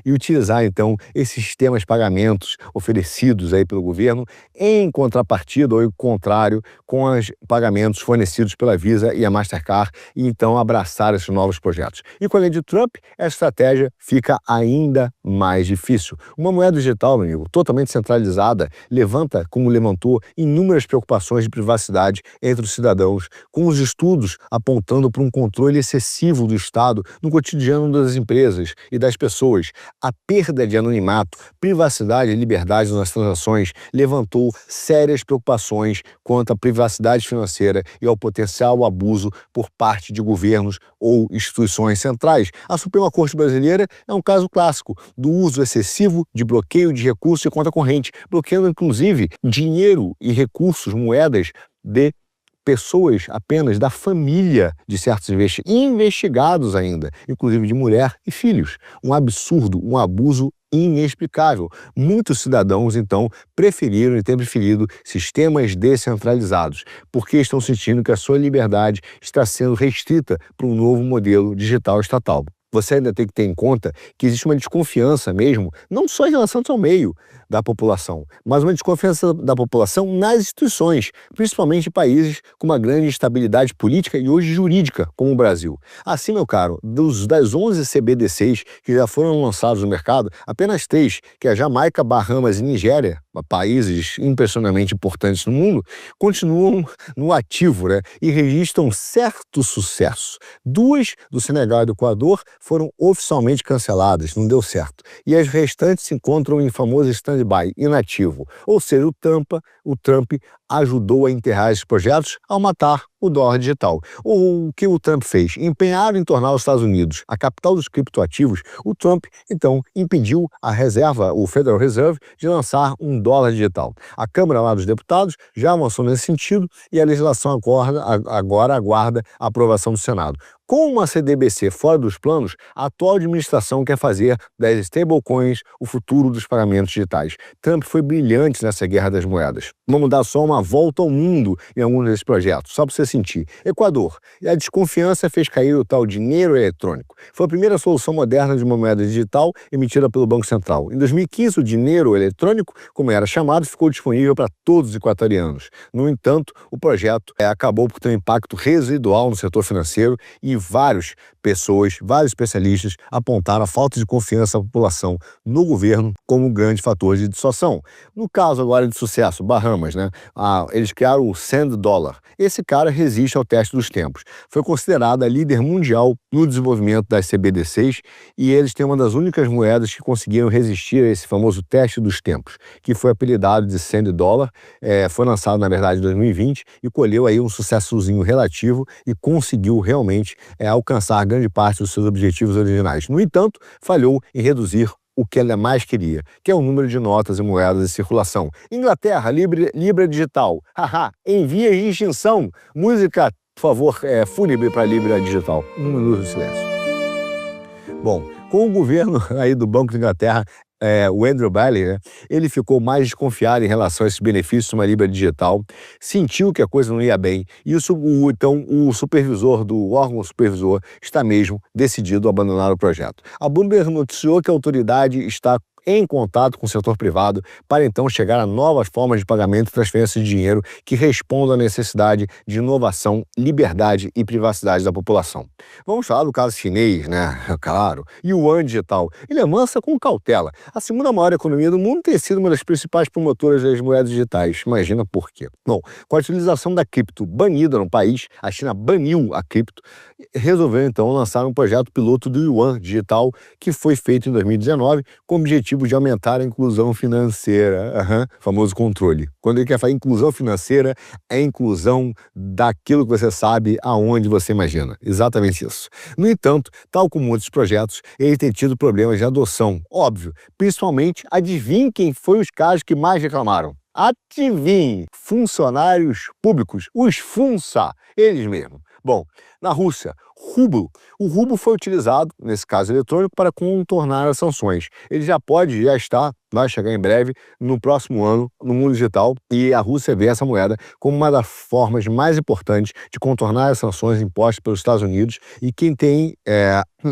e utilizar, então, esses sistemas de pagamentos oferecidos aí pelo governo em contrapartida ou em contrário com os pagamentos fornecidos pela Visa e a Mastercard e, então, abraçar esses novos projetos. E com a lei de Trump, essa estratégia fica ainda mais difícil. Uma moeda digital, meu amigo, totalmente centralizada, levanta, como levantou, inúmeras preocupações de privacidade entre os cidadãos, com os estudos apontando para um controle excessivo do Estado no cotidiano das empresas e das pessoas. A perda de anonimato, privacidade e liberdade nas transações levantou sérias preocupações quanto à privacidade financeira e ao potencial abuso por parte de governos ou instituições centrais. A Suprema Corte Brasileira é um caso clássico do uso excessivo de bloqueio de recursos e conta corrente, bloqueando inclusive dinheiro e recursos, moedas de pessoas apenas da família de certos investigados ainda, inclusive de mulher e filhos. Um absurdo, um abuso inexplicável. Muitos cidadãos, então, preferiram e têm preferido sistemas descentralizados, porque estão sentindo que a sua liberdade está sendo restrita por um novo modelo digital estatal. Você ainda tem que ter em conta que existe uma desconfiança mesmo, não só em relação ao meio da população, mas uma desconfiança da população nas instituições, principalmente em países com uma grande instabilidade política e hoje jurídica, como o Brasil. Assim, meu caro, das 11 CBDCs que já foram lançados no mercado, apenas 3, que é a Jamaica, Bahamas e Nigéria, países impressionantemente importantes no mundo, continuam no ativo, né, e registram certo sucesso. 2 do Senegal e do Equador foram oficialmente canceladas, não deu certo. E as restantes se encontram em famoso stand-by, inativo. Ou seja, o Trump ajudou a enterrar esses projetos ao matar o dólar digital. O que o Trump fez? Empenhado em tornar os Estados Unidos a capital dos criptoativos, o Trump, então, impediu a reserva, o Federal Reserve, de lançar um dólar digital. A Câmara lá dos Deputados já avançou nesse sentido e a legislação agora aguarda a aprovação do Senado. Com uma CBDC fora dos planos, a atual administração quer fazer das stablecoins o futuro dos pagamentos digitais. Trump foi brilhante nessa guerra das moedas. Vamos dar só uma volta ao mundo em alguns desses projetos, só para você sentir. Equador. E a desconfiança fez cair o tal dinheiro eletrônico. Foi a primeira solução moderna de uma moeda digital emitida pelo Banco Central. Em 2015, o dinheiro eletrônico, como era chamado, ficou disponível para todos os equatorianos. No entanto, o projeto acabou por ter um impacto residual no setor financeiro e vários especialistas apontaram a falta de confiança da população no governo como um grande fator de dissuasão. No caso agora de sucesso, Bahamas, né? Eles criaram o Sand Dollar. Esse cara resiste ao teste dos tempos. Foi considerado a líder mundial no desenvolvimento das CBDCs e eles têm uma das únicas moedas que conseguiram resistir a esse famoso teste dos tempos, que foi apelidado de Sand Dollar. Foi lançado, na verdade, em 2020 e colheu aí um sucessozinho relativo e conseguiu realmente alcançar grande parte dos seus objetivos originais. No entanto, falhou em reduzir o que ela mais queria, que é o número de notas e moedas em circulação. Inglaterra, Libra digital. Haha, em vias de extinção. Música, por favor, fúnebre para a Libra digital. 1 minuto de silêncio. Bom, com o governo aí do Banco de Inglaterra, o Andrew Bailey, né, ele ficou mais desconfiado em relação a esses benefícios de uma Libra digital, sentiu que a coisa não ia bem e então o supervisor o órgão supervisor está mesmo decidido a abandonar o projeto. A Bloomberg noticiou que a autoridade está em contato com o setor privado para então chegar a novas formas de pagamento e transferência de dinheiro que respondam à necessidade de inovação, liberdade e privacidade da população. Vamos falar do caso chinês, né? Claro. E o yuan digital. Ele avança com cautela. A segunda maior economia do mundo tem sido uma das principais promotoras das moedas digitais. Imagina por quê. Bom, com a utilização da cripto banida no país, a China baniu a cripto, resolveu então lançar um projeto piloto do yuan digital que foi feito em 2019 com o objetivo de aumentar a inclusão financeira, famoso controle. Quando ele quer falar inclusão financeira, é inclusão daquilo que você sabe aonde você imagina. Exatamente isso. No entanto, tal como outros projetos, ele tem tido problemas de adoção. Óbvio, principalmente, adivinhe quem foi os casos que mais reclamaram. Adivinhe, funcionários públicos, os FUNSA, eles mesmos. Bom, na Rússia, rublo. O rublo foi utilizado, nesse caso eletrônico, para contornar as sanções. Ele já está, vai chegar em breve, no próximo ano, no mundo digital, e a Rússia vê essa moeda como uma das formas mais importantes de contornar as sanções impostas pelos Estados Unidos e que tem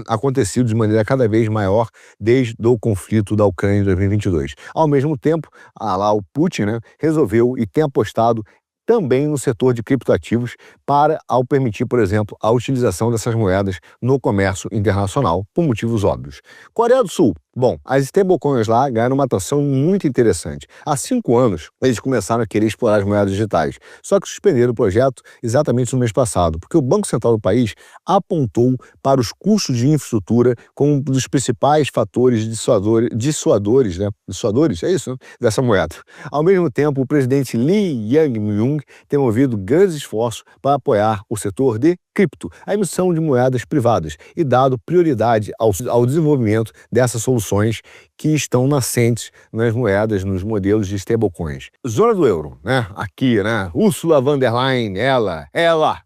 acontecido de maneira cada vez maior desde o conflito da Ucrânia em 2022. Ao mesmo tempo, lá o Putin, né, resolveu e tem apostado também no setor de criptoativos ao permitir, por exemplo, a utilização dessas moedas no comércio internacional, por motivos óbvios. Coreia do Sul. Bom, as stablecoins lá ganharam uma atração muito interessante. Há 5 anos, eles começaram a querer explorar as moedas digitais, só que suspenderam o projeto exatamente no mês passado, porque o Banco Central do país apontou para os custos de infraestrutura como um dos principais fatores dissuadores, né? Dissuadores, é isso, né? Dessa moeda. Ao mesmo tempo, o presidente Lee Jae-myung tem movido grandes esforços para apoiar o setor de cripto, a emissão de moedas privadas, e dado prioridade ao desenvolvimento dessas soluções que estão nascentes nas moedas, nos modelos de stablecoins. Zona do euro, né? Aqui, né? Ursula von der Leyen,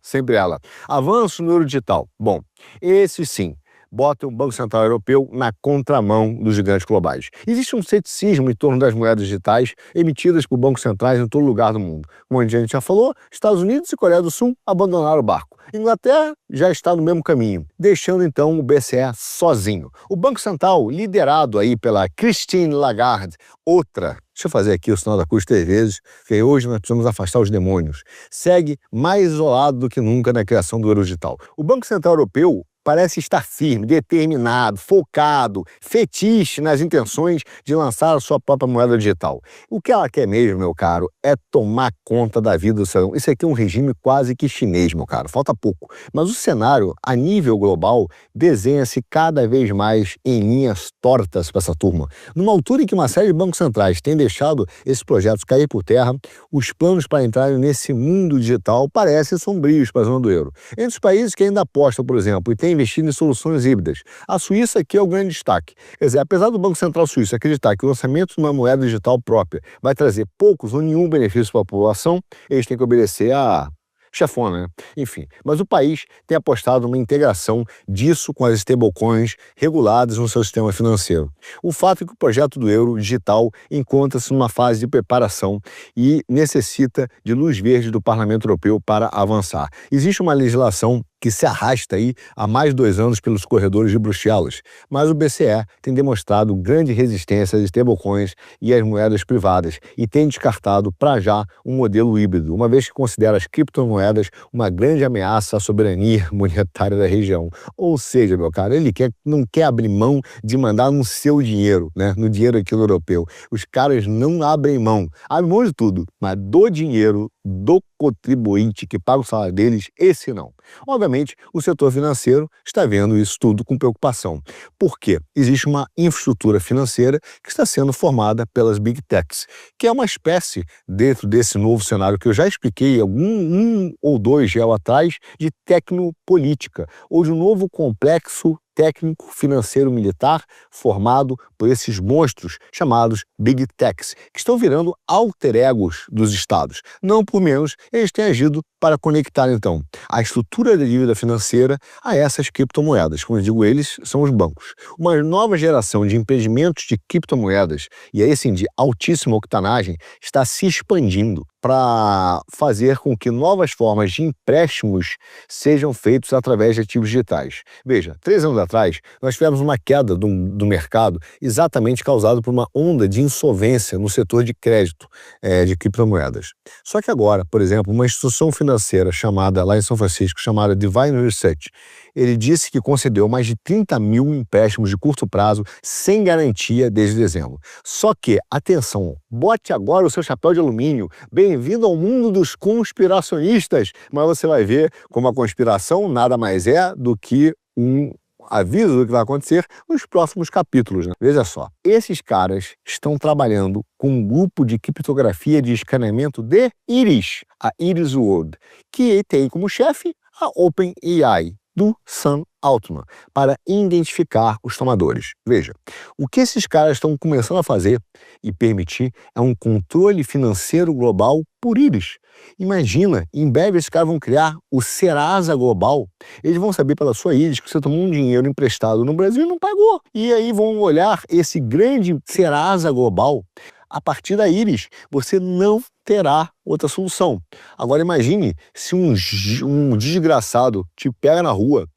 sempre ela. Avanço no euro digital. Bom, esse sim bota o Banco Central Europeu na contramão dos gigantes globais. Existe um ceticismo em torno das moedas digitais emitidas por bancos centrais em todo lugar do mundo. Como a gente já falou, Estados Unidos e Coreia do Sul abandonaram o barco. Inglaterra já está no mesmo caminho, deixando então o BCE sozinho. O Banco Central, liderado aí pela Christine Lagarde, deixa eu fazer aqui o sinal da cruz 3 vezes, porque hoje nós precisamos afastar os demônios, segue mais isolado do que nunca na criação do euro digital. O Banco Central Europeu parece estar firme, determinado, focado, fetiche nas intenções de lançar a sua própria moeda digital. O que ela quer mesmo, meu caro, é tomar conta da vida do cidadão. Isso aqui é um regime quase que chinês, meu caro, falta pouco. Mas o cenário, a nível global, desenha-se cada vez mais em linhas tortas para essa turma. Numa altura em que uma série de bancos centrais tem deixado esses projetos cair por terra, os planos para entrarem nesse mundo digital parecem sombrios para a zona do euro. Entre os países que ainda apostam, por exemplo, e têm investido em soluções híbridas, a Suíça aqui é o grande destaque. Quer dizer, apesar do Banco Central Suíço acreditar que o lançamento de uma moeda digital própria vai trazer poucos ou nenhum benefício para a população, eles têm que obedecer a chefona, né? Enfim, mas o país tem apostado numa integração disso com as stablecoins reguladas no seu sistema financeiro. O fato é que o projeto do euro digital encontra-se numa fase de preparação e necessita de luz verde do Parlamento Europeu para avançar. Existe uma legislação que se arrasta aí há mais de 2 anos pelos corredores de Bruxelas, mas o BCE tem demonstrado grande resistência às stablecoins e às moedas privadas e tem descartado para já um modelo híbrido, uma vez que considera as criptomoedas uma grande ameaça à soberania monetária da região. Ou seja, meu caro, ele não quer abrir mão de mandar no seu dinheiro, né? No dinheiro aqui no europeu. Os caras não abrem mão de tudo, mas do dinheiro do contribuinte que paga o salário deles, esse não. Obviamente, o setor financeiro está vendo isso tudo com preocupação. Por quê? Existe uma infraestrutura financeira que está sendo formada pelas Big Techs, que é uma espécie, dentro desse novo cenário que eu já expliquei um ou dois dias atrás, de tecnopolítica, ou de um novo complexo técnico, financeiro, militar, formado por esses monstros chamados Big Techs, que estão virando alter egos dos estados. Não por menos, eles têm agido para conectar, então, a estrutura da dívida financeira a essas criptomoedas. Como eu digo, eles são os bancos. Uma nova geração de empreendimentos de criptomoedas, e aí sim, de altíssima octanagem, está se expandindo para fazer com que novas formas de empréstimos sejam feitos através de ativos digitais. Veja, 3 anos atrás, nós tivemos uma queda do mercado exatamente causada por uma onda de insolvência no setor de crédito de criptomoedas. Só que agora, por exemplo, uma instituição financeira lá em São Francisco, chamada Divine Research, ele disse que concedeu mais de 30 mil empréstimos de curto prazo sem garantia desde dezembro. Só que, atenção, bote agora o seu chapéu de alumínio, bem-vindo ao mundo dos conspiracionistas, mas você vai ver como a conspiração nada mais é do que um aviso do que vai acontecer nos próximos capítulos, né? Veja só, esses caras estão trabalhando com um grupo de criptografia de escaneamento de íris, a Iris World, que tem como chefe a OpenAI. do Sam Altman para identificar os tomadores. Veja, o que esses caras estão começando a fazer e permitir é um controle financeiro global por íris. Imagina, em breve esses caras vão criar o Serasa Global. Eles vão saber pela sua íris que você tomou um dinheiro emprestado no Brasil e não pagou. E aí vão olhar esse grande Serasa Global. A partir da íris, você não terá outra solução. Agora imagine se um desgraçado te pega na rua,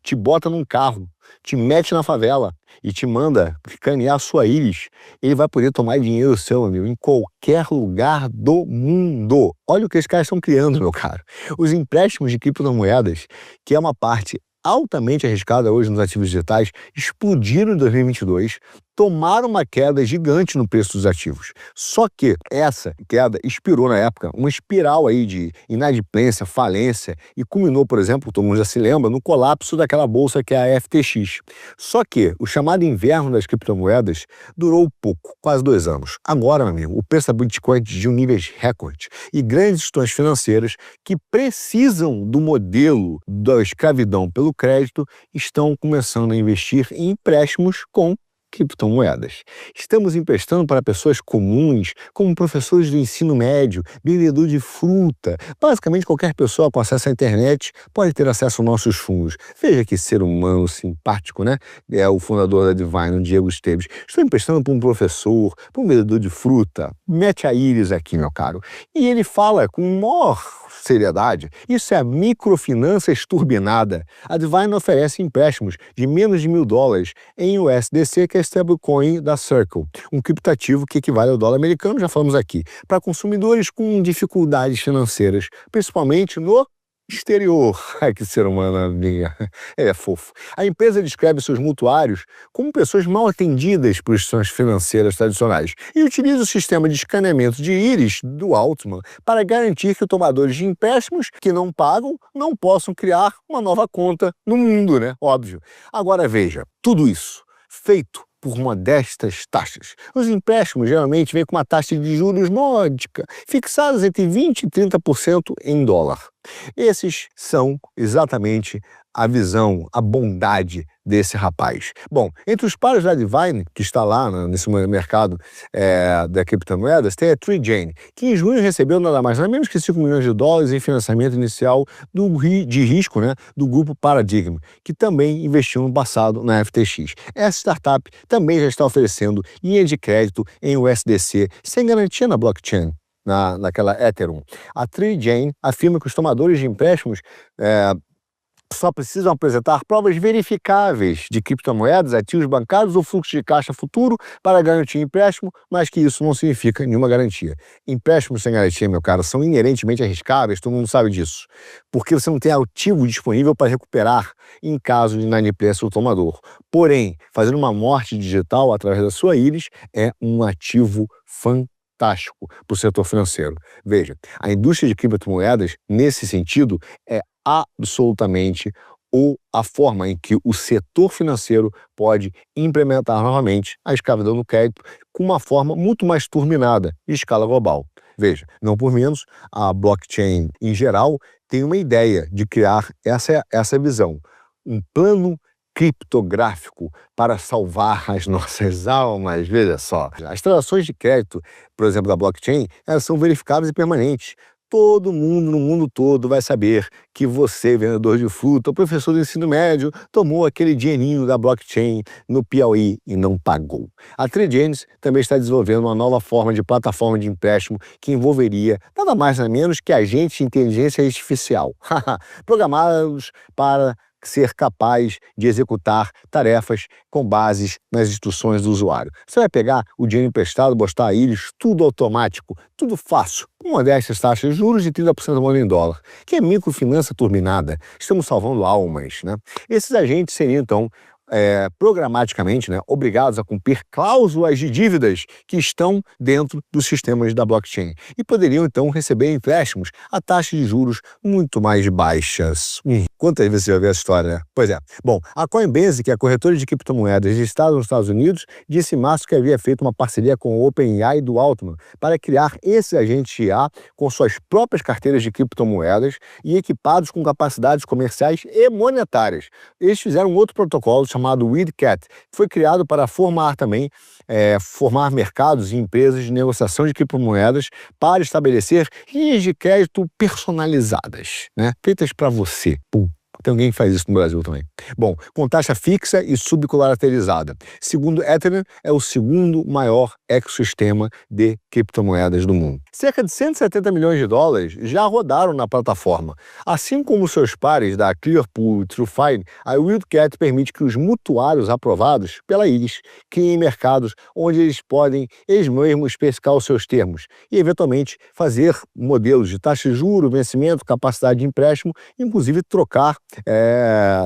te bota num carro, te mete na favela e te manda escanear a sua íris. Ele vai poder tomar dinheiro seu, amigo, em qualquer lugar do mundo. Olha o que esses caras estão criando, meu caro. Os empréstimos de criptomoedas, que é uma parte altamente arriscada hoje nos ativos digitais, explodiram em 2022, tomaram uma queda gigante no preço dos ativos. Só que essa queda inspirou na época uma espiral aí de inadimplência, falência e culminou, por exemplo, todo mundo já se lembra, no colapso daquela bolsa que é a FTX. Só que o chamado inverno das criptomoedas durou pouco, quase 2 anos. Agora, meu amigo, o preço da Bitcoin atingiu níveis recorde e grandes instituições financeiras que precisam do modelo da escravidão pelo crédito estão começando a investir em empréstimos com criptomoedas. Estamos emprestando para pessoas comuns, como professores do ensino médio, vendedor de fruta. Basicamente, qualquer pessoa com acesso à internet pode ter acesso aos nossos fundos. Veja que ser humano simpático, né? É o fundador da Divine, o Diego Esteves. Estou emprestando para um professor, para um vendedor de fruta. Mete a íris aqui, meu caro. E ele fala com maior seriedade. Isso é a microfinança esturbinada. A Divine oferece empréstimos de menos de $1.000 em USDC, que é stablecoin da Circle, um criptativo que equivale ao dólar americano, já falamos aqui, para consumidores com dificuldades financeiras, principalmente no exterior. Ai, que ser humano, amiga. É fofo. A empresa descreve seus mutuários como pessoas mal atendidas por instituições financeiras tradicionais e utiliza o sistema de escaneamento de íris do Altman para garantir que tomadores de empréstimos que não pagam não possam criar uma nova conta no mundo, né? Óbvio. Agora veja, tudo isso feito por modestas taxas. Os empréstimos geralmente vêm com uma taxa de juros módica, fixadas entre 20% e 30% em dólar. Esses são exatamente a visão, a bondade desse rapaz. Bom, entre os pares da Divine, que está lá nesse mercado da criptomoedas, tem a TreeJane, que em junho recebeu nada mais nada menos que $5 milhões em financiamento inicial de risco, né, do grupo Paradigm, que também investiu no passado na FTX. Essa startup também já está oferecendo linha de crédito em USDC sem garantia na blockchain. Naquela Ethereum. A TreeJane afirma que os tomadores de empréstimos só precisam apresentar provas verificáveis de criptomoedas, ativos bancários ou fluxo de caixa futuro para garantir empréstimo, mas que isso não significa nenhuma garantia. Empréstimos sem garantia, meu caro, são inerentemente arriscáveis, todo mundo sabe disso, porque você não tem ativo disponível para recuperar em caso de inadimplência do tomador. Porém, fazer uma morte digital através da sua íris é um ativo fantástico para o setor financeiro. Veja, a indústria de criptomoedas, nesse sentido, é absolutamente a forma em que o setor financeiro pode implementar novamente a escravidão no crédito com uma forma muito mais turbinada de escala global. Veja, não por menos, a blockchain em geral tem uma ideia de criar essa visão, um plano criptográfico para salvar as nossas almas. Veja só, as transações de crédito, por exemplo, da blockchain, elas são verificáveis e permanentes. Todo mundo no mundo todo vai saber que você, vendedor de fruta, ou professor do ensino médio, tomou aquele dinheirinho da blockchain no Piauí e não pagou. A TreeJane também está desenvolvendo uma nova forma de plataforma de empréstimo que envolveria nada mais nada menos que agentes de inteligência artificial, programados para ser capaz de executar tarefas com bases nas instruções do usuário. Você vai pegar o dinheiro emprestado, botar a íris, tudo automático, tudo fácil, com modestas taxas de juros de 30% do moeda em dólar, que é microfinança turbinada. Estamos salvando almas, né? Esses agentes seriam, então, programaticamente, né, obrigados a cumprir cláusulas de dívidas que estão dentro dos sistemas da blockchain e poderiam então receber empréstimos a taxas de juros muito mais baixas. Quantas vezes você já viu essa história, né? Pois é. Bom, a Coinbase, que é a corretora de criptomoedas registrada nos Estados Unidos, disse em março que havia feito uma parceria com o OpenAI do Altman para criar esse agente IA com suas próprias carteiras de criptomoedas e equipados com capacidades comerciais e monetárias. Eles fizeram um outro protocolo chamado WeedCat, que foi criado para formar mercados e empresas de negociação de criptomoedas para estabelecer linhas de crédito personalizadas, né? Feitas para você. Tem alguém que faz isso no Brasil também. Bom, com taxa fixa e subcolateralizada. Segundo Ethereum, é o segundo maior ecossistema de criptomoedas do mundo. Cerca de 170 milhões de dólares já rodaram na plataforma. Assim como seus pares da Clearpool e TrueFi, a WeedCat permite que os mutuários aprovados pela Iris criem mercados onde eles podem eles mesmos especificar os seus termos e, eventualmente, fazer modelos de taxa de juros, vencimento, capacidade de empréstimo, inclusive trocar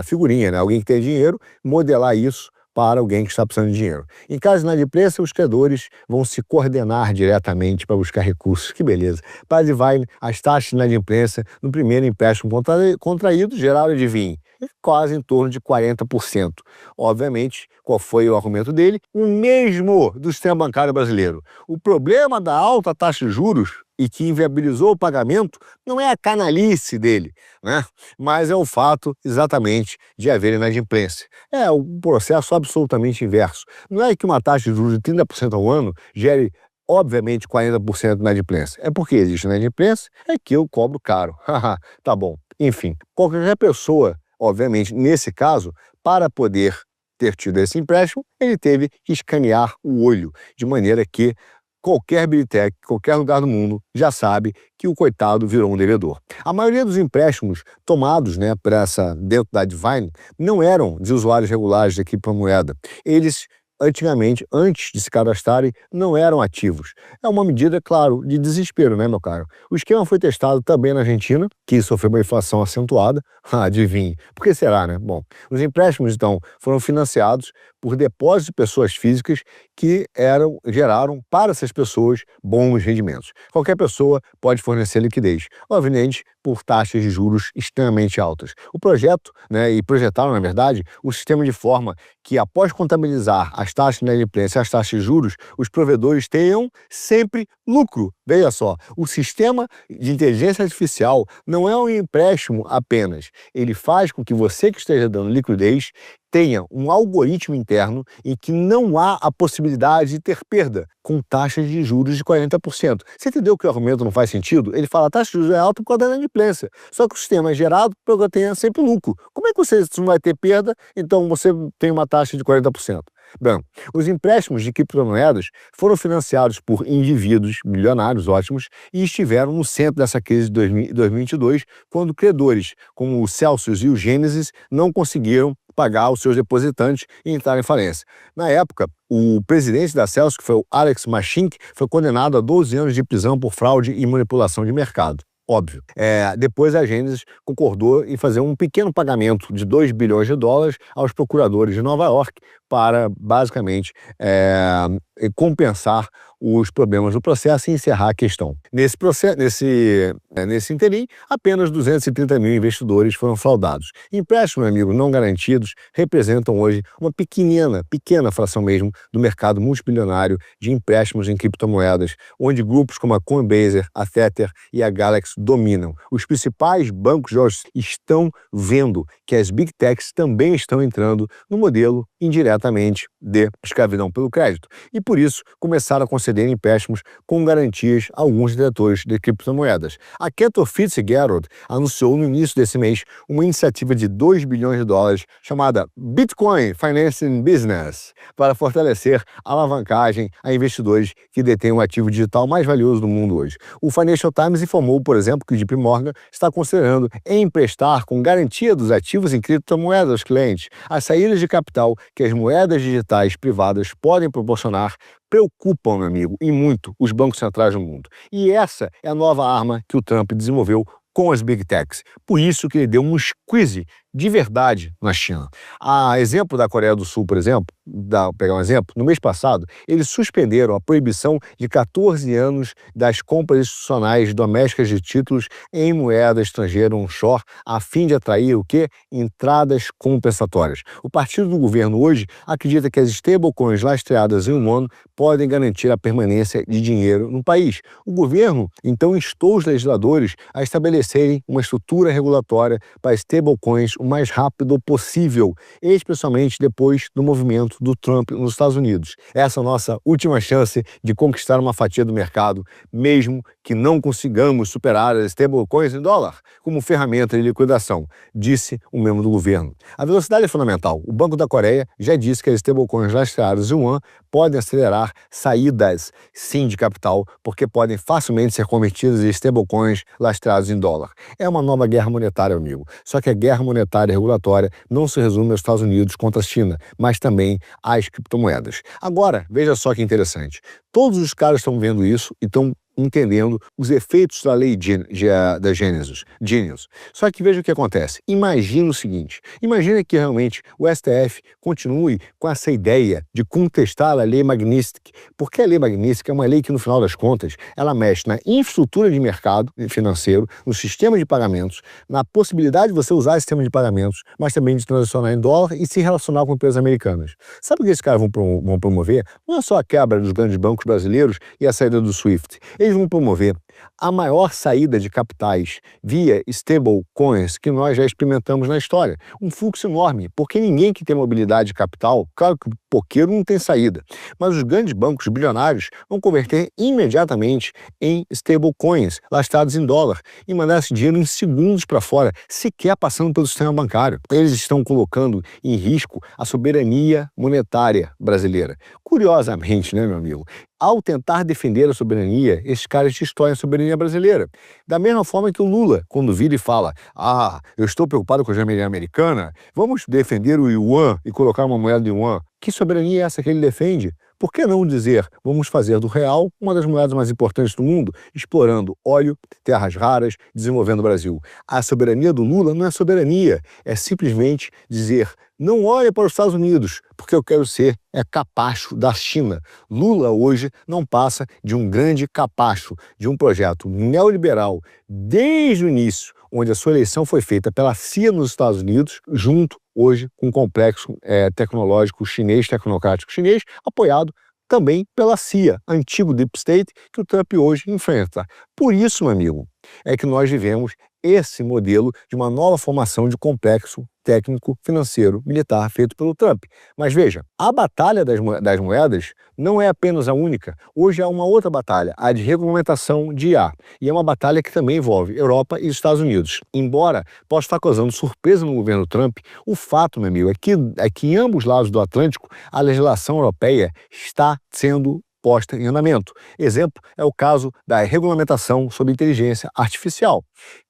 figurinha, né? Alguém que tem dinheiro, modelar isso para alguém que está precisando de dinheiro. Em caso de inadimplência, os credores vão se coordenar diretamente para buscar recursos. Que beleza! Para a Divine, as taxas de inadimplência no primeiro empréstimo contraído geraram, adivinhe, quase em torno de 40%. Obviamente, qual foi o argumento dele? O mesmo do sistema bancário brasileiro. O problema da alta taxa de juros e que inviabilizou o pagamento não é a canalice dele, né? Mas é o fato exatamente de haver inadimplência. É um processo absolutamente inverso. Não é que uma taxa de juros de 30% ao ano gere obviamente 40% de inadimplência. É porque existe inadimplência, é que eu cobro caro. Tá bom. Enfim, qualquer pessoa, obviamente, nesse caso, para poder ter tido esse empréstimo, ele teve que escanear o olho, de maneira que qualquer Big qualquer lugar do mundo, já sabe que o coitado virou um devedor. A maioria dos empréstimos tomados, né, dentro da Divine não eram de usuários regulares de criptomoeda. Eles, antigamente, antes de se cadastrarem, não eram ativos. É uma medida, claro, de desespero, né, meu caro? O esquema foi testado também na Argentina, que sofreu uma inflação acentuada. Adivinhe. Por que será, né? Bom, os empréstimos, então, foram financiados por depósitos de pessoas físicas que geraram para essas pessoas bons rendimentos. Qualquer pessoa pode fornecer liquidez, obviamente por taxas de juros extremamente altas. O projeto, né, e projetaram, na verdade, o sistema de forma que, após contabilizar as taxas de inadimplência e as taxas de juros, os provedores tenham sempre lucro. Veja só, o sistema de inteligência artificial não é um empréstimo apenas. Ele faz com que você que esteja dando liquidez tenha um algoritmo interno em que não há a possibilidade de ter perda, com taxas de juros de 40%. Você entendeu que o argumento não faz sentido? Ele fala, a taxa de juros é alta por causa da inadimplência. Só que o sistema é gerado para que tenha sempre lucro. Como é que você não vai ter perda, então você tem uma taxa de 40%? Bem, os empréstimos de criptomoedas foram financiados por indivíduos milionários ótimos e estiveram no centro dessa crise de 2022, quando credores como o Celsius e o Genesis não conseguiram pagar os seus depositantes e entrar em falência. Na época, o presidente da Celsius, que foi o Alex Mashinck, foi condenado a 12 anos de prisão por fraude e manipulação de mercado. Óbvio. Depois a Genesis concordou em fazer um pequeno pagamento de 2 bilhões de dólares aos procuradores de Nova York para, basicamente, compensar os problemas do processo e encerrar a questão. Nesse interim, apenas 230 mil investidores foram fraudados. Empréstimos, amigos, não garantidos representam hoje uma pequena fração mesmo do mercado multibilionário de empréstimos em criptomoedas, onde grupos como a Coinbase, a Tether e a Galaxy dominam. Os principais bancos já estão vendo que as Big Techs também estão entrando no modelo indiretamente de escravidão pelo crédito e, por isso, começaram a conceder empréstimos com garantias a alguns diretores de criptomoedas. A Cantor Fitzgerald anunciou no início desse mês uma iniciativa de 2 bilhões de dólares chamada Bitcoin Financing Business para fortalecer a alavancagem a investidores que detêm o ativo digital mais valioso do mundo hoje. O Financial Times informou, por exemplo, que o JP Morgan está considerando emprestar com garantia dos ativos em criptomoedas aos clientes. As saídas de capital que as moedas digitais privadas podem proporcionar preocupam, meu amigo, e muito os bancos centrais do mundo. E essa é a nova arma que o Trump desenvolveu com as Big Techs. Por isso que ele deu um squeeze de verdade na China. A exemplo da Coreia do Sul, por exemplo, pegar um exemplo, no mês passado, eles suspenderam a proibição de 14 anos das compras institucionais domésticas de títulos em moeda estrangeira onshore, a fim de atrair o quê? Entradas compensatórias. O partido do governo hoje acredita que as stablecoins lastreadas em yuan podem garantir a permanência de dinheiro no país. O governo, então, instou os legisladores a estabelecerem uma estrutura regulatória para stablecoins o mais rápido possível, especialmente depois do movimento do Trump nos Estados Unidos. Essa é a nossa última chance de conquistar uma fatia do mercado, mesmo que não consigamos superar as stablecoins em dólar como ferramenta de liquidação, disse um membro do governo. A velocidade é fundamental. O Banco da Coreia já disse que as stablecoins lastreadas em yuan podem acelerar saídas, sim, de capital, porque podem facilmente ser convertidas em stablecoins lastreados em dólar. É uma nova guerra monetária, amigo. Só que a guerra monetária regulatória não se resume aos Estados Unidos contra a China, mas também às criptomoedas. Agora, veja só que interessante. Todos os caras estão vendo isso e estão entendendo os efeitos da lei da Genius. Só que veja o que acontece. Imagina o seguinte, imagina que realmente o STF continue com essa ideia de contestar a lei Magnitsky, porque a lei Magnitsky é uma lei que, no final das contas, ela mexe na infraestrutura de mercado financeiro, no sistema de pagamentos, na possibilidade de você usar esse sistema de pagamentos, mas também de transacionar em dólar e se relacionar com empresas americanas. Sabe o que esses caras vão promover? Não é só a quebra dos grandes bancos brasileiros e a saída do SWIFT. Eles vão promover a maior saída de capitais via stablecoins que nós já experimentamos na história. Um fluxo enorme, porque ninguém que tem mobilidade de capital, claro que o poqueiro não tem saída, mas os grandes bancos bilionários vão converter imediatamente em stablecoins lastreados em dólar e mandar esse dinheiro em segundos para fora, sequer passando pelo sistema bancário. Eles estão colocando em risco a soberania monetária brasileira. Curiosamente, né, meu amigo? Ao tentar defender a soberania, esses caras destroem a soberania brasileira. Da mesma forma que o Lula, quando vira e fala: eu estou preocupado com a soberania americana, vamos defender o yuan e colocar uma moeda de yuan. Que soberania é essa que ele defende? Por que não dizer, vamos fazer do real uma das moedas mais importantes do mundo, explorando óleo, terras raras, desenvolvendo o Brasil? A soberania do Lula não é soberania, é simplesmente dizer, não olhe para os Estados Unidos, porque eu quero ser capacho da China. Lula hoje não passa de um grande capacho, de um projeto neoliberal desde o início, onde a sua eleição foi feita pela CIA nos Estados Unidos, junto hoje com o complexo tecnológico chinês, tecnocrático chinês, apoiado também pela CIA, antigo Deep State, que o Trump hoje enfrenta. Por isso, meu amigo, é que nós vivemos esse modelo de uma nova formação de complexo técnico, financeiro, militar feito pelo Trump. Mas veja, a batalha das moedas não é apenas a única. Hoje há uma outra batalha, a de regulamentação de IA. E é uma batalha que também envolve Europa e Estados Unidos. Embora possa estar causando surpresa no governo Trump, o fato, meu amigo, é que em ambos lados do Atlântico a legislação europeia está sendo posta em andamento. Exemplo é o caso da regulamentação sobre inteligência artificial,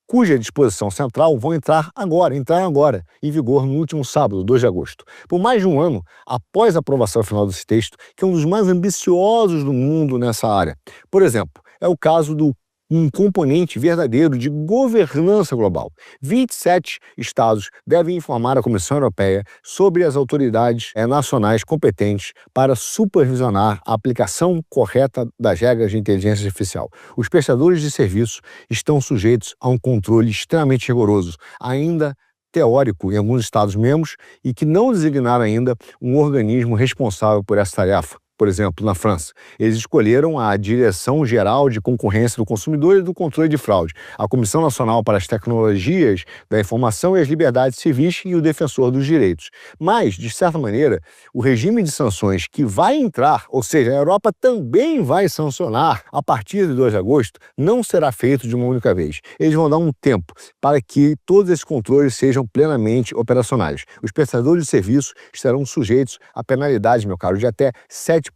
cuja disposição central vão entrar agora, em vigor no último sábado, 2 de agosto. Por mais de um ano, após a aprovação final desse texto, que é um dos mais ambiciosos do mundo nessa área. Por exemplo, é o caso do um componente verdadeiro de governança global. 27 estados devem informar a Comissão Europeia sobre as autoridades nacionais competentes para supervisionar a aplicação correta das regras de inteligência artificial. Os prestadores de serviços estão sujeitos a um controle extremamente rigoroso, ainda teórico em alguns estados-membros, e que não designaram ainda um organismo responsável por essa tarefa. Por exemplo, na França, eles escolheram a Direção-Geral de Concorrência do Consumidor e do Controle de Fraude, a Comissão Nacional para as Tecnologias da Informação e as Liberdades Civis e o Defensor dos Direitos. Mas, de certa maneira, o regime de sanções que vai entrar, ou seja, a Europa também vai sancionar a partir de 2 de agosto, não será feito de uma única vez. Eles vão dar um tempo para que todos esses controles sejam plenamente operacionais. Os prestadores de serviços estarão sujeitos a penalidades, meu caro, de até 7%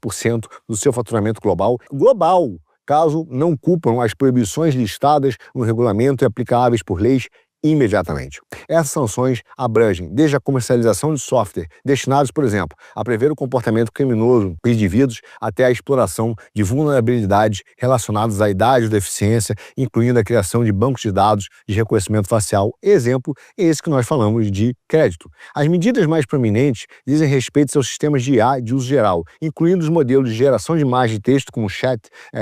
do seu faturamento global, caso não cumpram as proibições listadas no regulamento e aplicáveis por leis imediatamente. Essas sanções abrangem desde a comercialização de software destinados, por exemplo, a prever o comportamento criminoso de indivíduos até a exploração de vulnerabilidades relacionadas à idade ou deficiência, incluindo a criação de bancos de dados de reconhecimento facial. Exemplo, esse que nós falamos de crédito. As medidas mais prominentes dizem respeito aos sistemas de IA de uso geral, incluindo os modelos de geração de imagem e texto como o Chat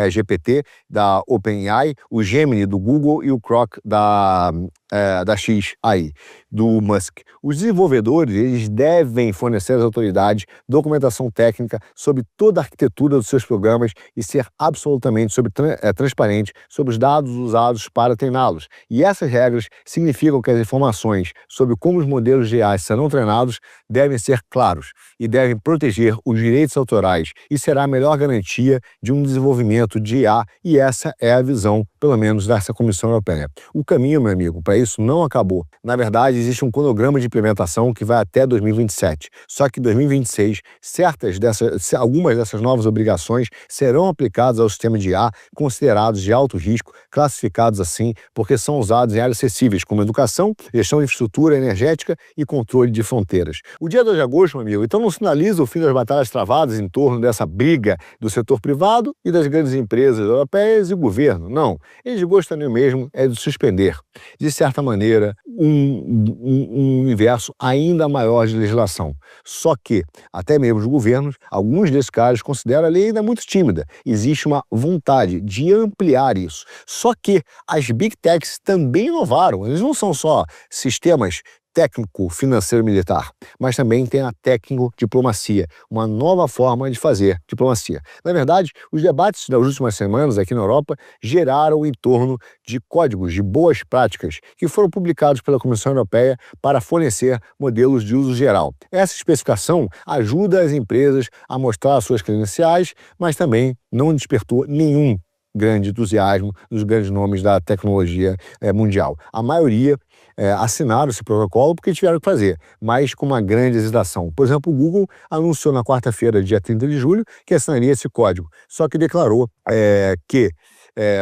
GPT da OpenAI, o Gemini do Google e o Grok da XAI, do Musk. Os desenvolvedores eles devem fornecer às autoridades documentação técnica sobre toda a arquitetura dos seus programas e ser absolutamente transparente sobre os dados usados para treiná-los. E essas regras significam que as informações sobre como os modelos de AI serão treinados devem ser claros e devem proteger os direitos autorais e será a melhor garantia de um desenvolvimento de IA, e essa é a visão, pelo menos, dessa Comissão Europeia. O caminho, meu amigo, para isso não acabou. Na verdade, existe um cronograma de implementação que vai até 2027. Só que em 2026, algumas dessas novas obrigações serão aplicadas ao sistema de IA considerados de alto risco, classificados assim porque são usados em áreas acessíveis como educação, gestão de infraestrutura energética e controle de fronteiras. O dia 2 de agosto, meu amigo, então não sinaliza o fim das batalhas travadas em torno dessa briga do setor privado e das grandes empresas europeias e governo. Não. Eles gostariam mesmo de suspender, de certa maneira, um universo ainda maior de legislação. Só que, até mesmo os governos, alguns desses caras consideram a lei ainda muito tímida. Existe uma vontade de ampliar isso. Só que as Big Techs também inovaram. Eles não são só sistemas técnico, financeiro, militar, mas também tem a técnico-diplomacia, uma nova forma de fazer diplomacia. Na verdade, os debates das últimas semanas aqui na Europa geraram em torno de códigos de boas práticas que foram publicados pela Comissão Europeia para fornecer modelos de uso geral. Essa especificação ajuda as empresas a mostrar suas credenciais, mas também não despertou nenhum grande entusiasmo dos grandes nomes da tecnologia mundial. A maioria assinaram esse protocolo porque tiveram que fazer, mas com uma grande hesitação. Por exemplo, o Google anunciou na quarta-feira, dia 30 de julho, que assinaria esse código, só que declarou que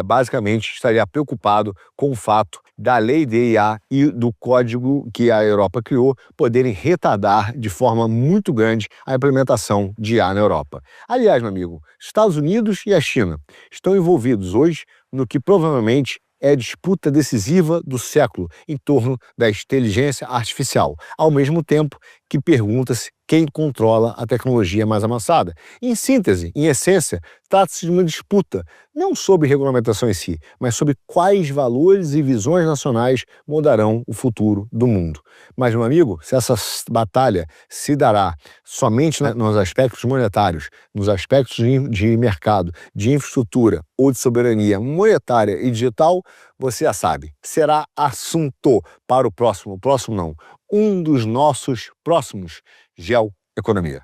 basicamente estaria preocupado com o fato da lei de IA e do código que a Europa criou poderem retardar de forma muito grande a implementação de IA na Europa. Aliás, meu amigo, Estados Unidos e a China estão envolvidos hoje no que provavelmente é a disputa decisiva do século em torno da inteligência artificial, ao mesmo tempo que pergunta-se quem controla a tecnologia mais avançada. Em síntese, em essência, trata-se de uma disputa, não sobre regulamentação em si, mas sobre quais valores e visões nacionais moldarão o futuro do mundo. Mas, meu amigo, se essa batalha se dará somente nos aspectos monetários, nos aspectos de mercado, de infraestrutura ou de soberania monetária e digital, você já sabe, será assunto para o próximo não, um dos nossos próximos Geoeconomia.